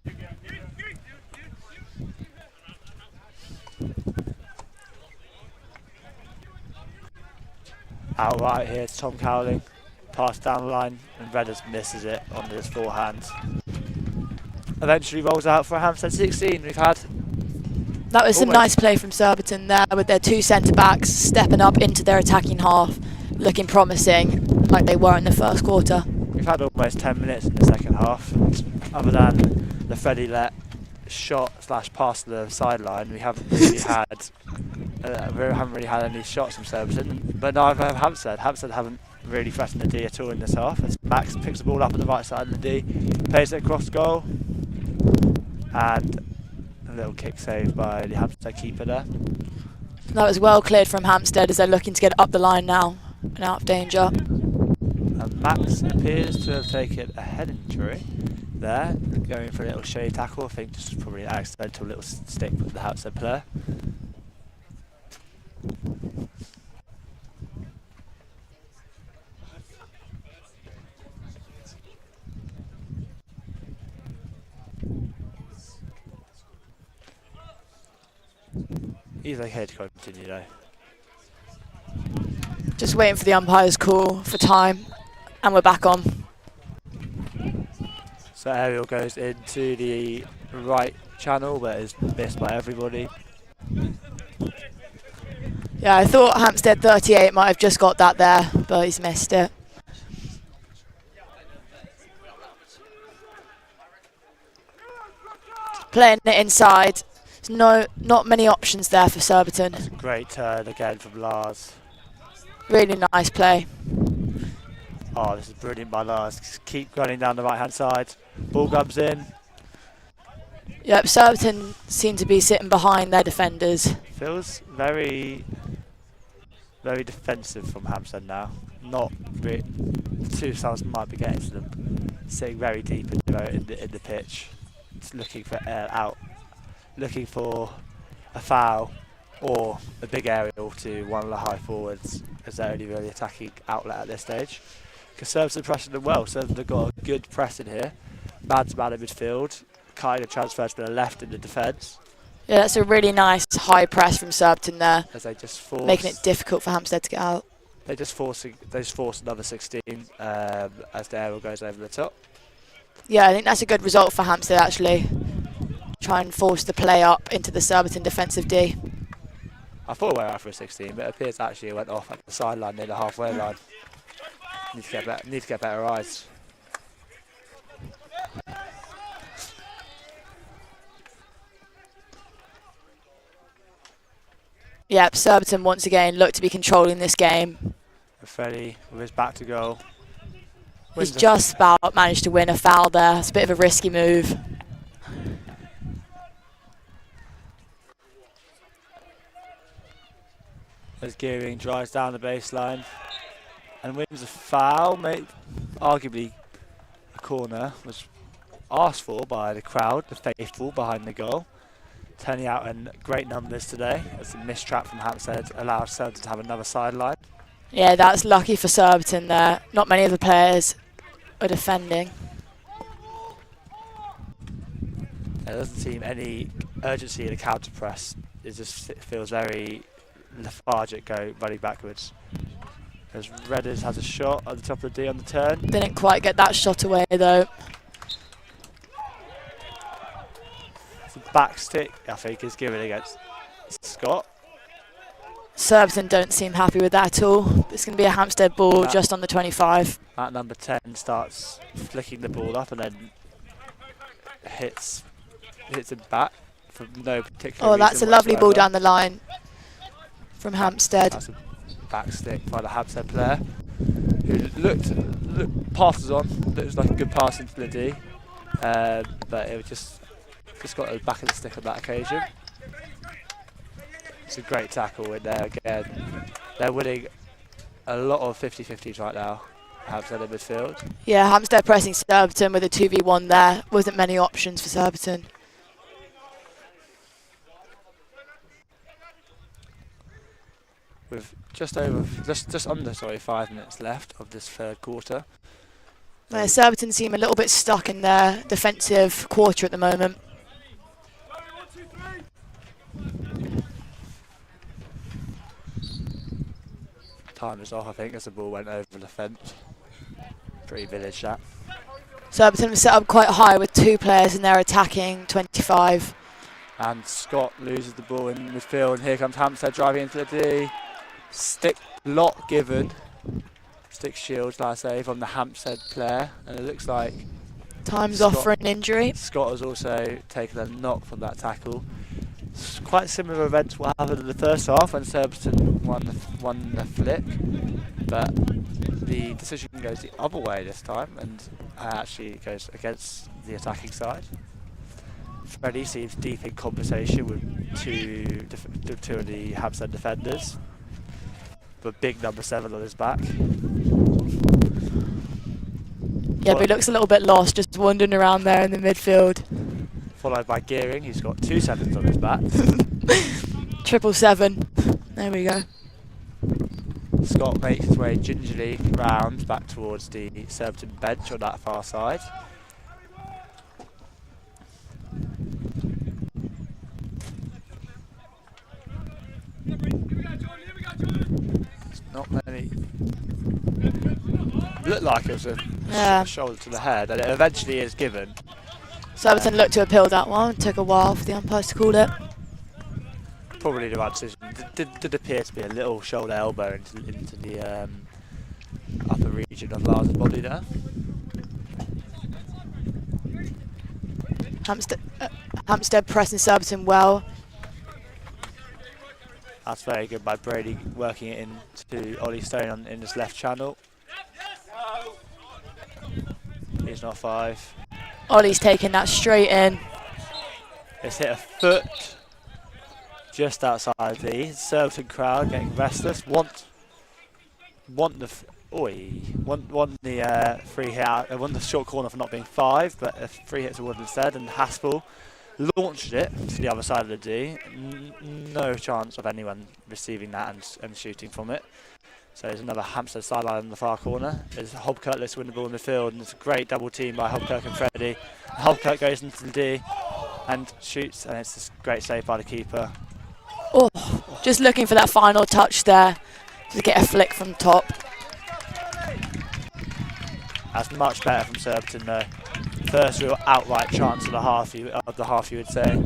Out right here to Tom Cowling. Pass down the line, and Redders misses it on his forehand. Eventually rolls out for a Hampstead 16. We've had... That was some nice play from Surbiton there with their two centre-backs stepping up into their attacking half, looking promising like they were in the first quarter. We've had almost 10 minutes in the second half. Other than the Freddie let shot/pass to the sideline, we haven't really had any shots from Surbiton, but neither have Hampstead. Hampstead haven't really threatened the D at all in this half. As Max picks the ball up on the right side of the D, plays it across goal, and a little kick saved by the Hampstead keeper there. That was well cleared from Hampstead as they're looking to get up the line now and out of danger. And Max appears to have taken a head injury there, going for a little shady tackle. I think just probably an accidental little stick with the Hampstead player. He's okay to continue though. Just waiting for the umpire's call for time, and we're back on. So aerial goes into the right channel, but is missed by everybody. Yeah, I thought Hampstead 38 might have just got that there, but he's missed it. Playing it inside. There's not many options there for Surbiton. That's a great turn again from Lars. Really nice play. Oh, this is brilliant by Lars. Just keep running down the right hand side. Ball comes in. Yep, Surbiton seem to be sitting behind their defenders. Feels very, very defensive from Hampstead now. Not really. Two sides might be getting to them. Sitting very deep in the pitch. Just looking for looking for a foul or a big aerial to one of the high forwards as their only really attacking outlet at this stage. Because Surbiton pressured them well. Surbiton have got a good press in here. Man's man in midfield. Kind of transfers to the left in the defence. Yeah, that's a really nice high press from Surbiton there. As they just force, making it difficult for Hampstead to get out. They just force another 16 as the aerial goes over the top. Yeah, I think that's a good result for Hampstead actually. Try and force the play up into the Surbiton defensive D. I thought we were out for a 16, but it appears actually it went off at the sideline near the halfway line. Need to get better eyes. Yep, Surbiton once again look to be controlling this game. Freddie with his back to goal. He's just about managed to win a foul there. It's a bit of a risky move. As Gearing drives down the baseline and wins a foul, arguably a corner, was asked for by the crowd, the faithful behind the goal. Turning out in great numbers today as a missed trap from Hampstead allowed Surbiton to have another sideline. Yeah, that's lucky for Surbiton there. Not many of the players are defending. There doesn't seem any urgency in the counter press. It feels very lethargic running backwards. As Redders has a shot at the top of the D on the turn. Didn't quite get that shot away though. The back stick, I think, is given against Scott. Surbiton don't seem happy with that at all. It's going to be a Hampstead ball just on the 25. At number 10 starts flicking the ball up and then hits it back for no particular reason. Oh, that's a lovely ball down the line from Hampstead. That's a back stick by the Hampstead player who passes on. Looks like a good pass into the D, but it was just got the back of the stick on that occasion. It's a great tackle in there again. They're winning a lot of 50-50s right now, Hampstead in midfield. Yeah, Hampstead pressing Surbiton with a 2v1 there. Wasn't many options for Surbiton. With just under 5 minutes left of this third quarter. Surbiton seem a little bit stuck in their defensive quarter at the moment. Time was off, I think, as the ball went over the fence. Pretty village that. Surbiton was set up quite high with 2 players in their attacking 25. And Scott loses the ball in midfield, and here comes Hampstead driving into the D. Stick block given. Stick shield, like I say, from the Hampstead player. And it looks like Time's off for an injury. Scott has also taken a knock from that tackle. It's quite similar event to what happened in the first half when Surbiton won the flick. But the decision goes the other way this time, and actually goes against the attacking side. Freddie seems deep in conversation with two of the Hampstead defenders, but big number 7 on his back. Yeah, but he looks a little bit lost, just wandering around there in the midfield. Followed by Gearing, who's got 2 sevens on his back. 777. There we go. Scott makes his way gingerly round back towards the Surbiton bench on that far side. Not many. Looked like it was a shoulder to the head, and it eventually is given. Surbiton looked to appeal that one. Took a while for the umpires to call it. Probably the right decision. Did appear to be a little shoulder elbow into the upper region of Lars' body there. Hampstead pressing Surbiton well. That's very good by Brady, working it into Ollie Stone in his left channel. He's not 5. Ollie's taking that straight in. It's hit a foot just outside the Surbiton crowd, getting restless. Want the free hit out. Want the short corner for not being 5, but a free hit awarded instead, and Haspel launched it to the other side of the D. No chance of anyone receiving that and shooting from it. So there's another Hampstead sideline in the far corner. There's Hobkirk lets win the ball in midfield, and it's a great double team by Hobkirk and Freddie. Hobkirk goes into the D and shoots, and it's a great save by the keeper. Oh, just looking for that final touch there to get a flick from top. That's much better from Surbiton though. First real outright chance of the half, you would say.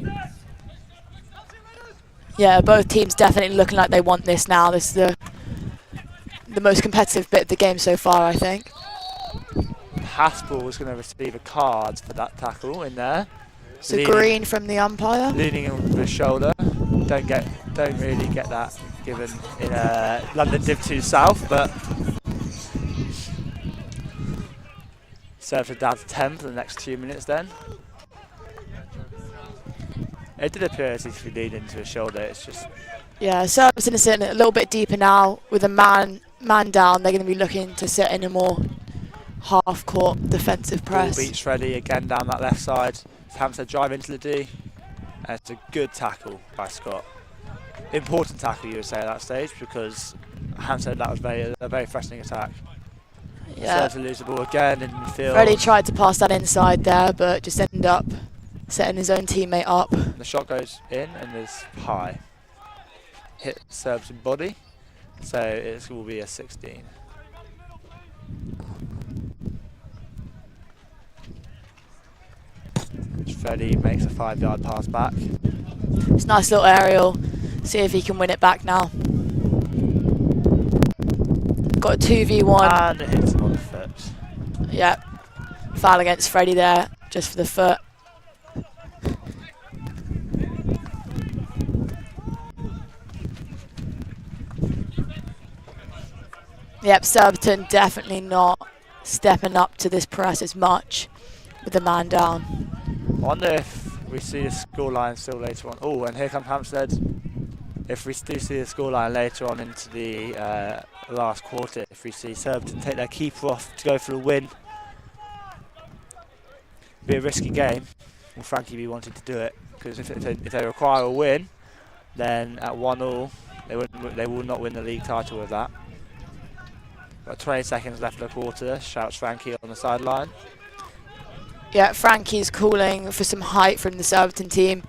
Yeah, both teams definitely looking like they want this now. This is the most competitive bit of the game so far, I think. Haspel was going to receive a card for that tackle in there. So green from the umpire. Leaning on the shoulder. Don't really get that given in London Div 2 South, but Surbiton down to 10 for the next 2 minutes then. It did appear as if he leaned into his shoulder, it's just... Yeah, Surbiton is sitting a little bit deeper now with a man down. They're going to be looking to sit in a more half-court defensive press. Ball beats Freddie again down that left side. Hampstead drive into the D. And it's a good tackle by Scott. Important tackle, you would say, at that stage, because Hampstead, that was a very threatening attack. Yeah. To lose the ball again in midfield. Freddie tried to pass that inside there, but just ended up setting his own teammate up. The shot goes in and is high. Hit Surbiton body, so it will be a 16. Freddie makes a 5-yard pass back. It's a nice little aerial. See if he can win it back now. Got a 2v1. And it hits him on the foot. Yeah. Foul against Freddie there, just for the foot. Yep, Surbiton definitely not stepping up to this press as much with the man down. I wonder if we see a scoreline still later on. Oh, and here comes Hampstead. If we do see a scoreline later on into the last quarter, if we see Surbiton take their keeper off to go for the win, be a risky game. Will Frankie be wanting to do it? Because if they require a win, then at 1-1, they will not win the league title with that. Got 20 seconds left of the quarter, shouts Frankie on the sideline. Yeah, Frankie's calling for some height from the Surbiton team.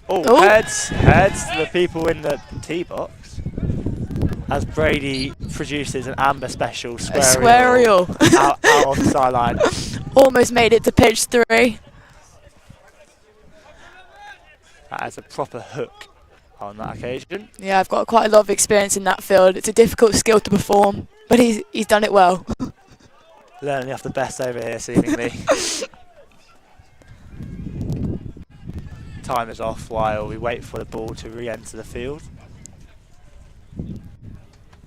Oh, heads to the people in the tee box. as Brady produces an amber special A squarial squarial. out of the sideline. Almost made it to pitch 3. That is a proper hook on that occasion. Yeah, I've got quite a lot of experience in that field. It's a difficult skill to perform, but he's done it well. Learning off the best over here, seemingly. Time is off while we wait for the ball to re-enter the field.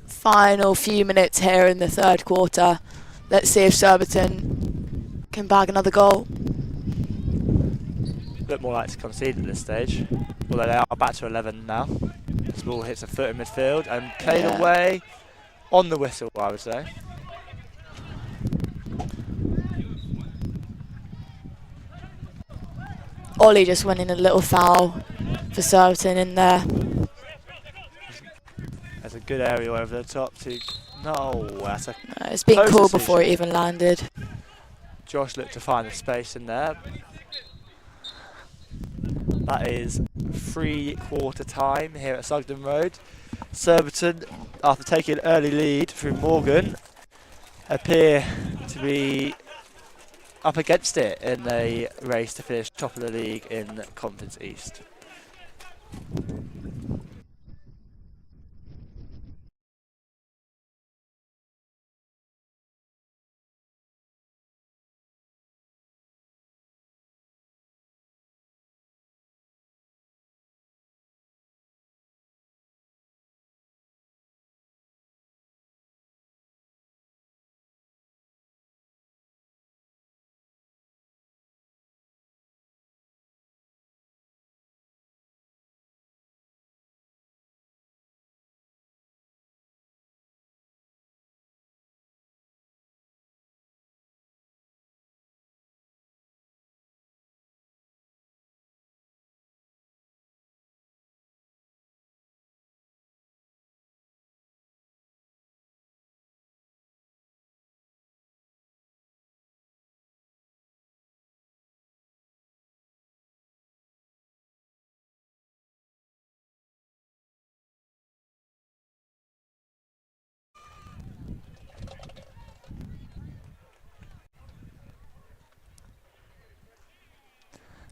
Final few minutes here in the 3rd quarter. Let's see if Surbiton can bag another goal. Look more like to concede at this stage, although they are back to 11 now. This ball hits a foot in midfield and played away on the whistle, I would say. Ollie just went in a little foul for Surbiton in there. There's a good aerial over the top to... No, that's a... It's been close called before it decision. even landed. Josh looked to find the space in there. That is 3/4 time here at Sugden Road. Surbiton, after taking an early lead through Morgan, appear to be up against it in a race to finish top of the league in Conference East.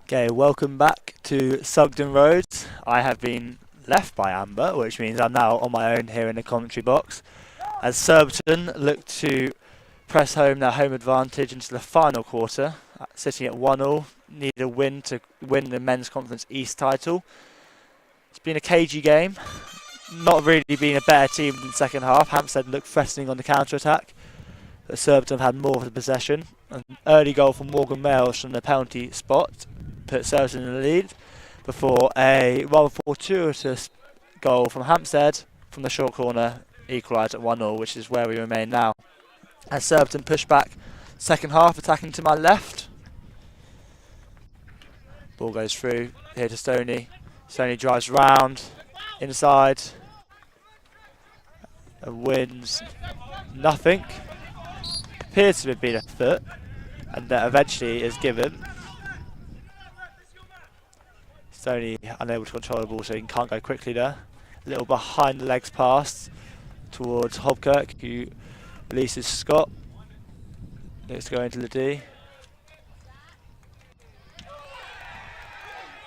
Okay, welcome back to Sugden Road. I have been left by Amber, which means I'm now on my own here in the commentary box, as Surbiton look to press home their home advantage into the final quarter, sitting at 1-1, need a win to win the Men's Conference East title. It's been a cagey game, not really been a better team in the second half. Hampstead looked threatening on the counter-attack, but Surbiton had more of the possession. An early goal from Morgan Males from the penalty spot put Surbiton in the lead, before a rather fortuitous goal from Hampstead from the short corner equalised at 1-1, which is where we remain now. As Surbiton push back second half, attacking to my left. Ball goes through here to Stoney. Stoney drives round inside and wins nothing. Appears to have been a foot, and eventually is given. Stoney unable to control the ball, so he can't go quickly there. A little behind the legs pass towards Hobkirk, who releases Scott. Looks to go into the D.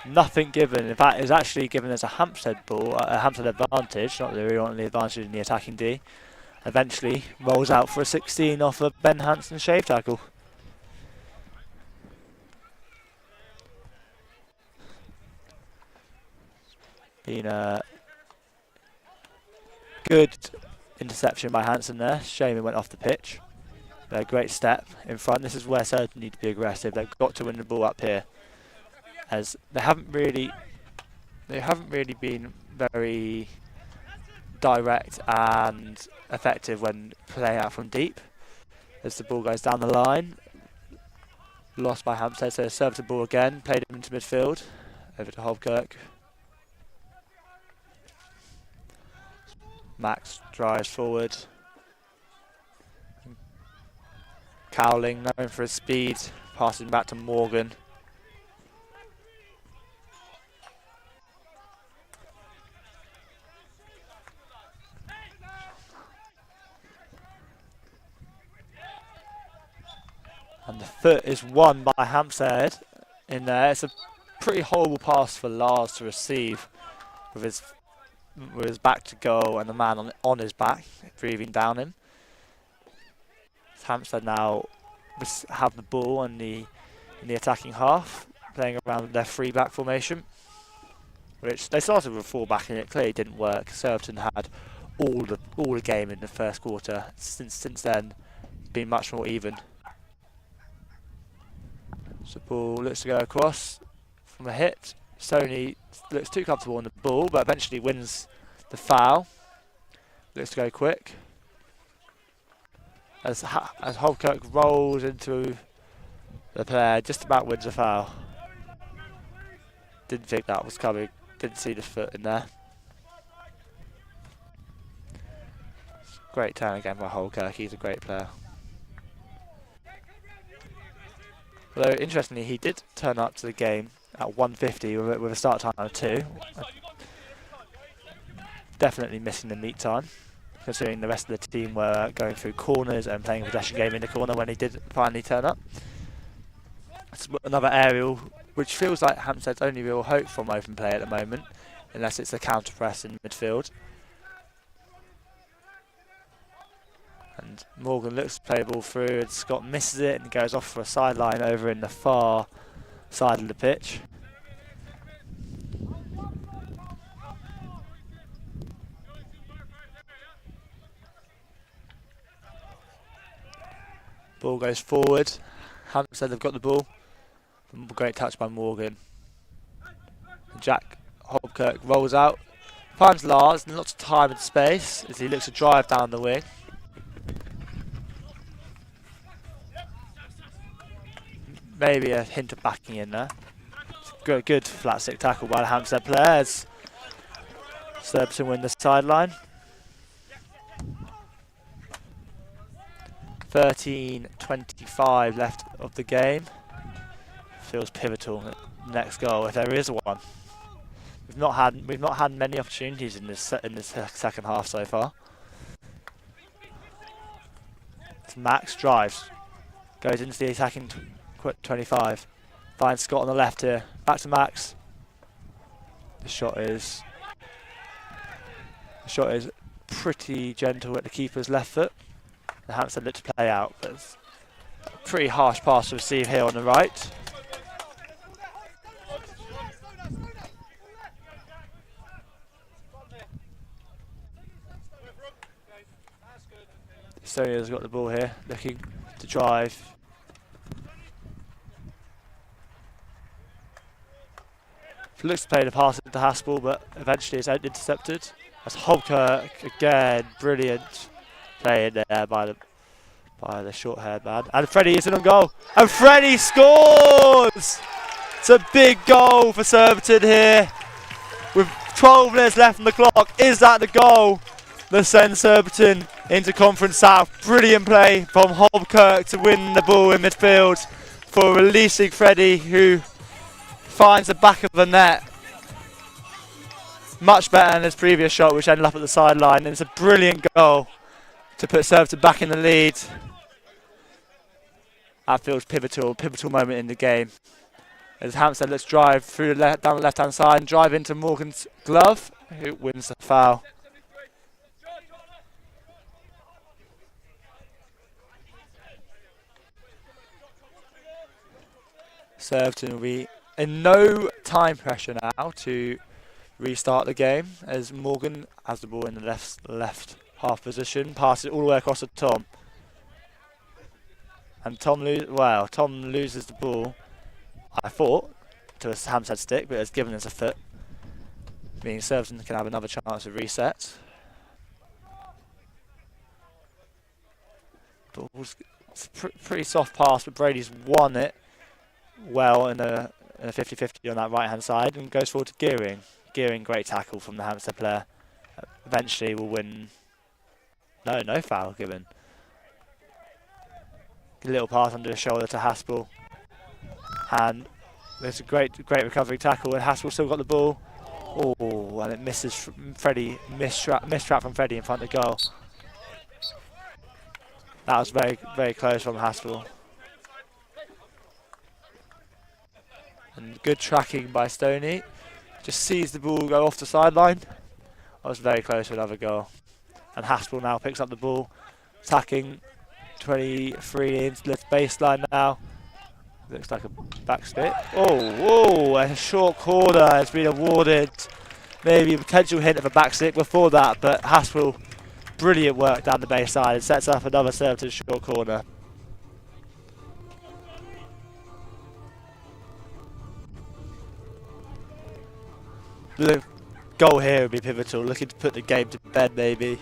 Nothing given. In fact, it's actually given as a Hampstead ball, a Hampstead advantage. Not that they really want the advantage in the attacking D. Eventually rolls out for a 16 off a Ben Hansen shave tackle. Been a good interception by Hansen there. Shame he went off the pitch. But a great step in front. This is where Surbiton need to be aggressive. They've got to win the ball up here, as they haven't really been very direct and effective when playing out from deep. As the ball goes down the line, lost by Hampstead, so served the ball again, played him into midfield, over to Hobkirk. Max drives forward. Cowling, known for his speed, passing back to Morgan. foot is won by Hampstead in there. It's a pretty horrible pass for Lars to receive with his back to goal and the man on his back, breathing down him. Hampstead now have the ball in the attacking half, playing around their three back formation, which they started with a four back and it clearly didn't work. Surbiton had all the game in the first quarter. Since then, been much more even. So the ball looks to go across from a hit. Sony looks too comfortable on the ball, but eventually wins the foul. Looks to go quick. As Holkirk rolls into the player, just about wins a foul. Didn't think that was coming. Didn't see the foot in there. Great turn again by Holkirk. He's a great player. Although interestingly, he did turn up to the game at 1:50 with a start time of 2. Definitely missing the meet time, considering the rest of the team were going through corners and playing a possession game in the corner when he did finally turn up. It's another aerial, which feels like Hampstead's only real hope from open play at the moment, unless it's a counter press in midfield. And Morgan looks to play the ball through, and Scott misses it and goes off for a sideline over in the far side of the pitch. Ball goes forward. Hampstead have got the ball. Great touch by Morgan. And Jack Holkirk rolls out, finds Lars, and lots of time and space as he looks to drive down the wing. Maybe a hint of backing in there. Good flat stick tackle by the Hampstead players. Surbiton win the sideline. 13:25 left of the game. Feels pivotal. Next goal, if there is one. We've not had many opportunities in this second half so far. It's Max drives, goes into the attacking 25, finds Scott on the left here. Back to Max. The shot is pretty gentle at the keeper's left foot. The Hampstead look to play out, but it's a pretty harsh pass to receive here on the right. Estonia's got the ball here, looking to drive. Looks to play the pass into Haspel, but eventually it's intercepted. That's Holkirk again, brilliant play in there by the short-haired man. And Freddie is in on goal, and Freddie scores! It's a big goal for Surbiton here, with 12 minutes left on the clock. Is that the goal that sends Surbiton into Conference South? Brilliant play from Holkirk to win the ball in midfield for releasing Freddie, who finds the back of the net. Much better than his previous shot, which ended up at the sideline. And it's a brilliant goal to put Surbiton back in the lead. That feels pivotal moment in the game. As Hampstead let's drive through down the left-hand side and drive into Morgan's glove, who wins the foul. Surbiton will be in no time pressure now to restart the game, as Morgan has the ball in the left half position, passes it all the way across to Tom. And Tom loses the ball, I thought, to a Hampstead stick, but it's given us a foot, meaning Surbiton can have another chance to reset. It's a pretty soft pass, but Brady's won it well in a 50-50 on that right hand side and goes forward to Gearing. Gearing, great tackle from the Hampstead player. Eventually will win. No foul given. A little pass under the shoulder to Haspel, and there's a great recovery tackle, and Haspel still got the ball. Oh, and it misses Freddie. Missed trap from Freddie in front of the goal. That was very close from Haspel. And good tracking by Stoney. Just sees the ball go off the sideline. I was very close to another goal. And Haspel now picks up the ball, attacking 23 into the baseline now. Looks like a backspit. Oh, a short corner has been awarded. Maybe a potential hint of a backstick before that, but Haspel, brilliant work down the baseline and sets up another Surbiton short corner. The goal here would be pivotal, looking to put the game to bed maybe.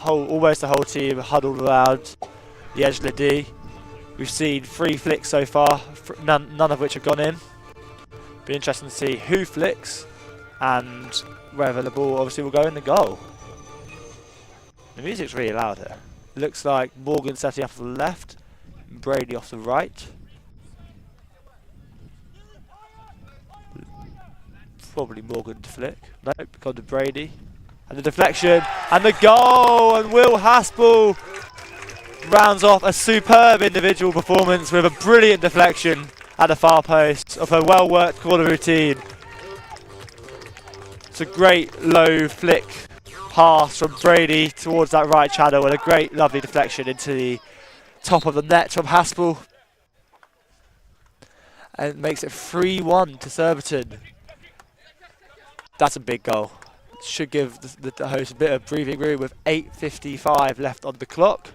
Almost the whole team huddled around the edge of the D. We've seen 3 flicks so far, none of which have gone in. Be interesting to see who flicks and whether the ball obviously will go in the goal. The music's really loud here. Looks like Morgan setting up on the left, Brady off the right. Probably Morgan to flick. Nope, gone to Brady. And the deflection, and the goal, and Will Haspel rounds off a superb individual performance with a brilliant deflection at the far post of a well-worked corner routine. It's a great low flick pass from Brady towards that right channel, and a great, lovely deflection into the top of the net from Haspel. And it makes it 3-1 to Surbiton. That's a big goal. Should give the host a bit of breathing room with 8:55 left on the clock.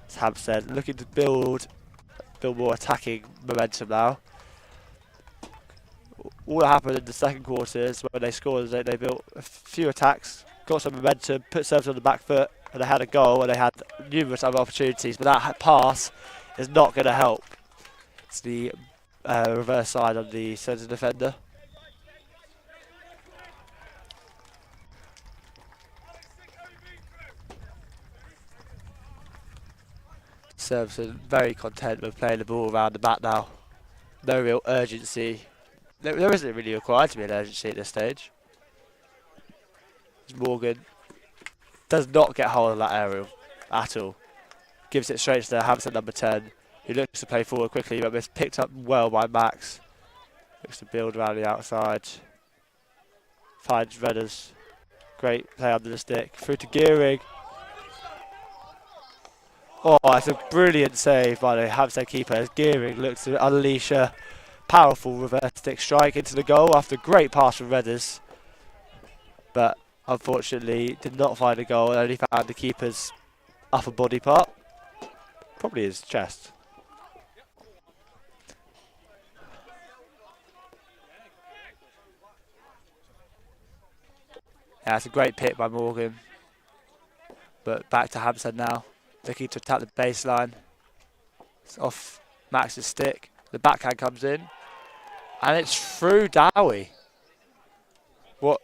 As Hampstead looking to build more attacking momentum now. All that happened in the second quarter is when they scored, they built a few attacks, got some momentum, put Surbiton on the back foot, and they had a goal, and they had numerous other opportunities, but that pass is not going to help. It's the reverse side of the centre defender. Surbiton very content with playing the ball around the back now. No real urgency. There isn't really required to be an urgency at this stage. Morgan does not get hold of that aerial at all. Gives it straight to the Hampstead number 10. He looks to play forward quickly, but it's picked up well by Max. Looks to build around the outside. Finds Redders. Great play under the stick. Through to Gearing. Oh, it's a brilliant save by the Hampstead keeper as Gearing looks to unleash a powerful reverse stick strike into the goal after a great pass from Redders. But unfortunately did not find a goal and only found the keeper's upper body part. Probably his chest. Yeah, it's a great pick by Morgan. But back to Hampstead now. Looking to attack the baseline. It's off Max's stick. The backhand comes in. And it's through Dowie. What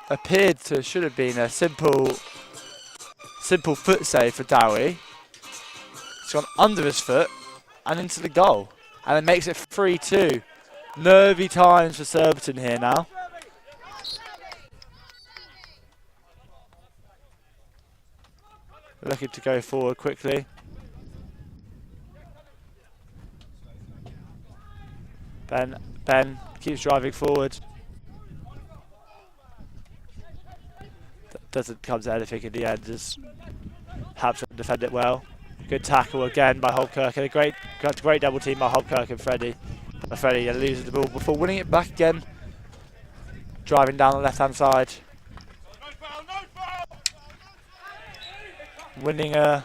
appeared to should have been a simple foot save for Dowie. It's gone under his foot and into the goal. And it makes it 3-2. Nervy times for Surbiton here now. Looking to go forward quickly. Ben keeps driving forward. Doesn't come to anything in the end. Just Hampstead defend it well. Good tackle again by Holkirk and a great double team by Holkirk and Freddie. But Freddie loses the ball before winning it back again. Driving down the left hand side. Winning a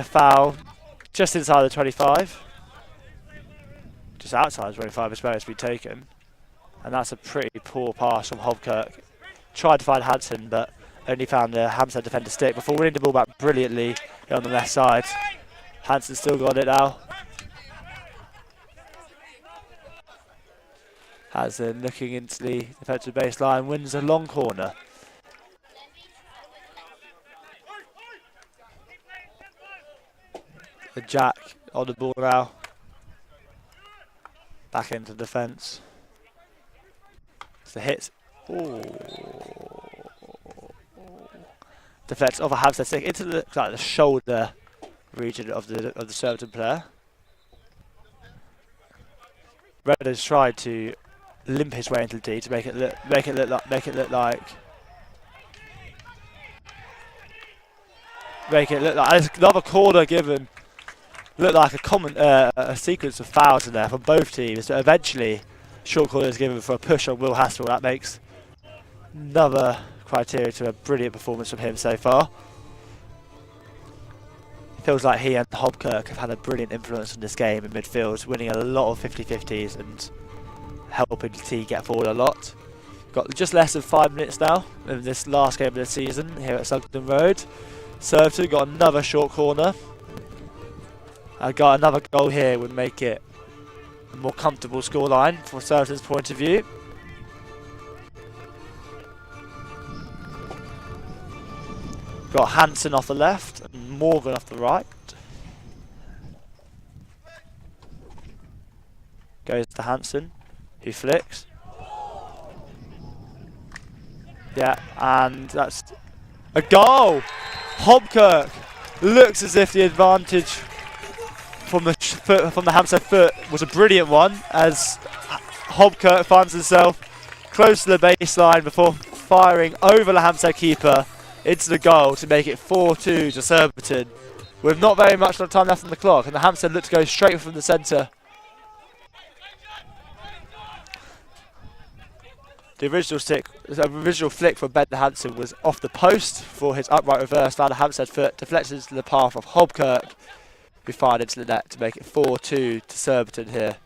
foul just inside the 25. Just outside the 25 is where it's been taken. And that's a pretty poor pass from Holkirk. Tried to find Hansen, but only found the Hampstead defender stick before winning the ball back brilliantly on the left side. Hansen still got it now. Hansen looking into the defensive baseline, wins a long corner. The Jack on the ball now. Back into defence. It's the hit. Oh, deflects off a Hampstead stick into the shoulder region of the Surbiton player. Red has tried to limp his way into the D to make it look like there's another corner given. Looked like a sequence of fouls in there from both teams. So eventually, short corner is given for a push on Will Hassel. That makes another criteria to a brilliant performance from him so far. Feels like he and Hobkirk have had a brilliant influence in this game in midfield, winning a lot of 50-50s and helping the team get forward a lot. Got just less than 5 minutes now in this last game of the season here at Sugden Road. Surbiton got another short corner. I got another goal here would make it a more comfortable scoreline from Surbiton's point of view. Got Hansen off the left and Morgan off the right. Goes to Hansen, who flicks. Yeah, and that's a goal! Hobkirk looks as if the advantage from the Hampstead foot was a brilliant one, as Hobkirk finds himself close to the baseline before firing over the Hampstead keeper into the goal to make it 4-2 to Surbiton, with not very much time left on the clock, and the Hampstead look to go straight from the centre. The original flick from Ben Hansen was off the post for his upright reverse via the Hampstead foot, deflected into the path of Hobkirk, who fired into the net to make it 4-2 to Surbiton here.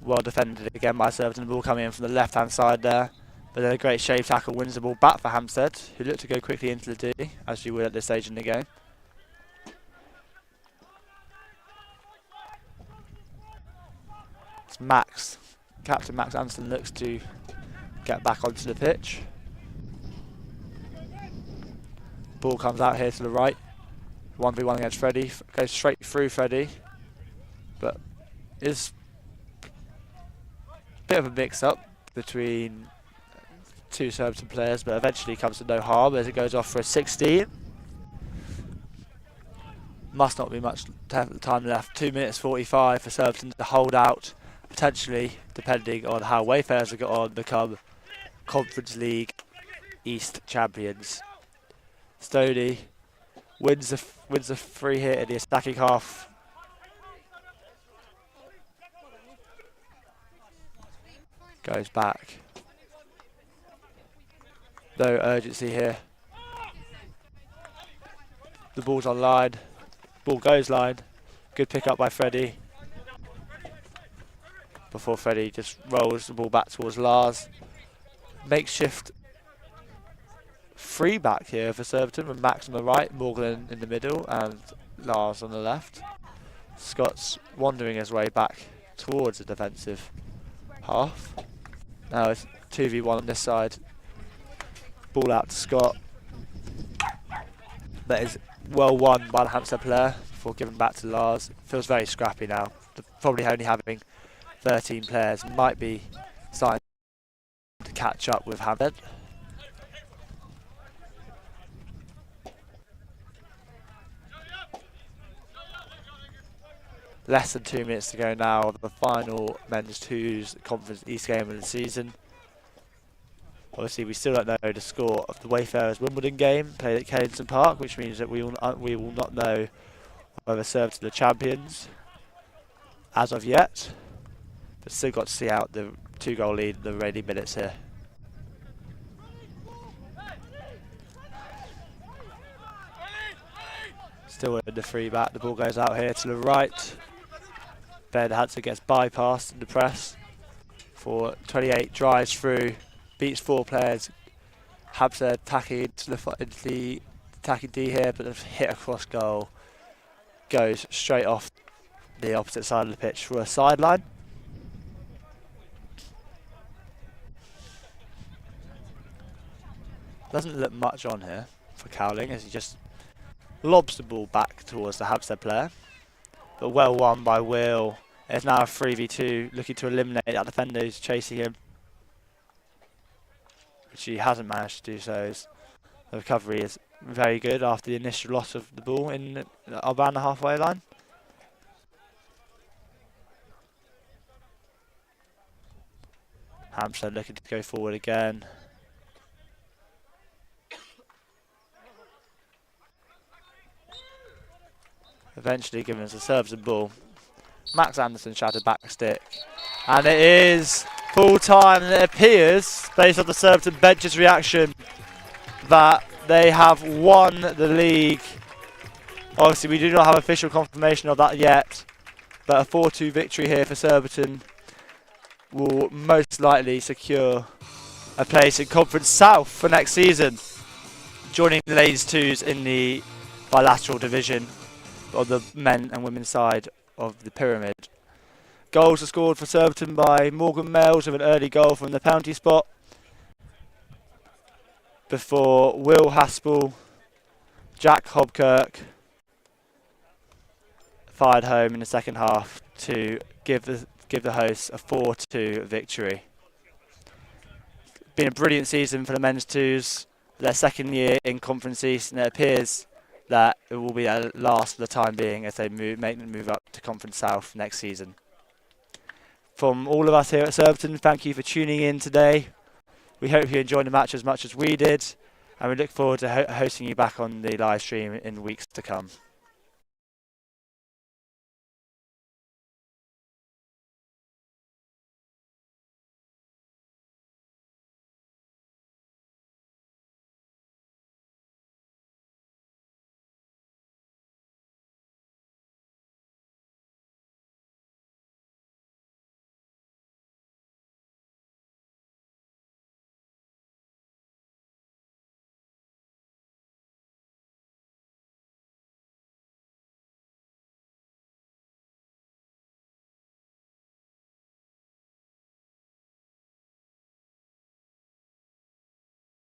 Well defended again by Surbiton, the ball coming in from the left hand side there. But then a great shave tackle wins the ball back for Hampstead, who look to go quickly into the D, as you would at this stage in the game. It's Max. Captain Max Anderson looks to get back onto the pitch. Ball comes out here to the right. 1v1 against Freddie. Goes straight through Freddie. But is a bit of a mix-up between two Surbiton players, but eventually comes to no harm as it goes off for a 16. Must not be much time left. 2 minutes 45 for Surbiton to hold out, potentially, depending on how Wayfarers have got on, become Conference League East champions. Stoney wins a free hit in the attacking half. Goes back. No urgency here. The ball's on line. Ball goes line. Good pick up by Freddie. Before Freddie just rolls the ball back towards Lars. Makeshift free back here for Surbiton with Max on the right, Morgan in the middle and Lars on the left. Scott's wandering his way back towards the defensive half. Now it's 2v1 on this side. Ball out to Scott. That is well won by the Hampstead player before giving back to Lars. Feels very scrappy now. Probably only having 13 players might be starting to catch up with Hampstead. Less than 2 minutes to go now of the final Men's 2's Conference East game of the season. Obviously, we still don't know the score of the Wayfarers Wimbledon game played at Kennington Park, which means that we will not know whether Surbiton are champions as of yet. But still got to see out the 2-goal lead in the remaining minutes here. Still in the free back. The ball goes out here to the right. Ben Hansen gets bypassed in the press for 28. Drives through. Beats 4 players. Hampstead attacking into the attacking D here, but the hit across goal goes straight off the opposite side of the pitch for a sideline. Doesn't look much on here for Cowling as he just lobs the ball back towards the Hampstead player, but well won by Will. It's now a 3v2, looking to eliminate that defender who's chasing him, which he hasn't managed to do so. The recovery is very good after the initial loss of the ball in around the halfway line. Hampstead looking to go forward again. Eventually giving us a Surbiton ball. Max Anderson shattered back stick. And it is full time, and it appears, based on the Surbiton bench's reaction, that they have won the league. Obviously, we do not have official confirmation of that yet, but a 4-2 victory here for Surbiton will most likely secure a place in Conference South for next season, joining the Ladies Twos in the bilateral division on the men and women's side of the pyramid. Goals are scored for Surbiton by Morgan Males with an early goal from the penalty spot, before Will Haspel, Jack Hobkirk fired home in the second half to give the hosts a 4-2 victory. Been a brilliant season for the men's twos, their second year in Conference East, and it appears that it will be their last for the time being as they make the move up to Conference South next season. From all of us here at Surbiton, thank you for tuning in today. We hope you enjoyed the match as much as we did, and we look forward to hosting you back on the live stream in weeks to come.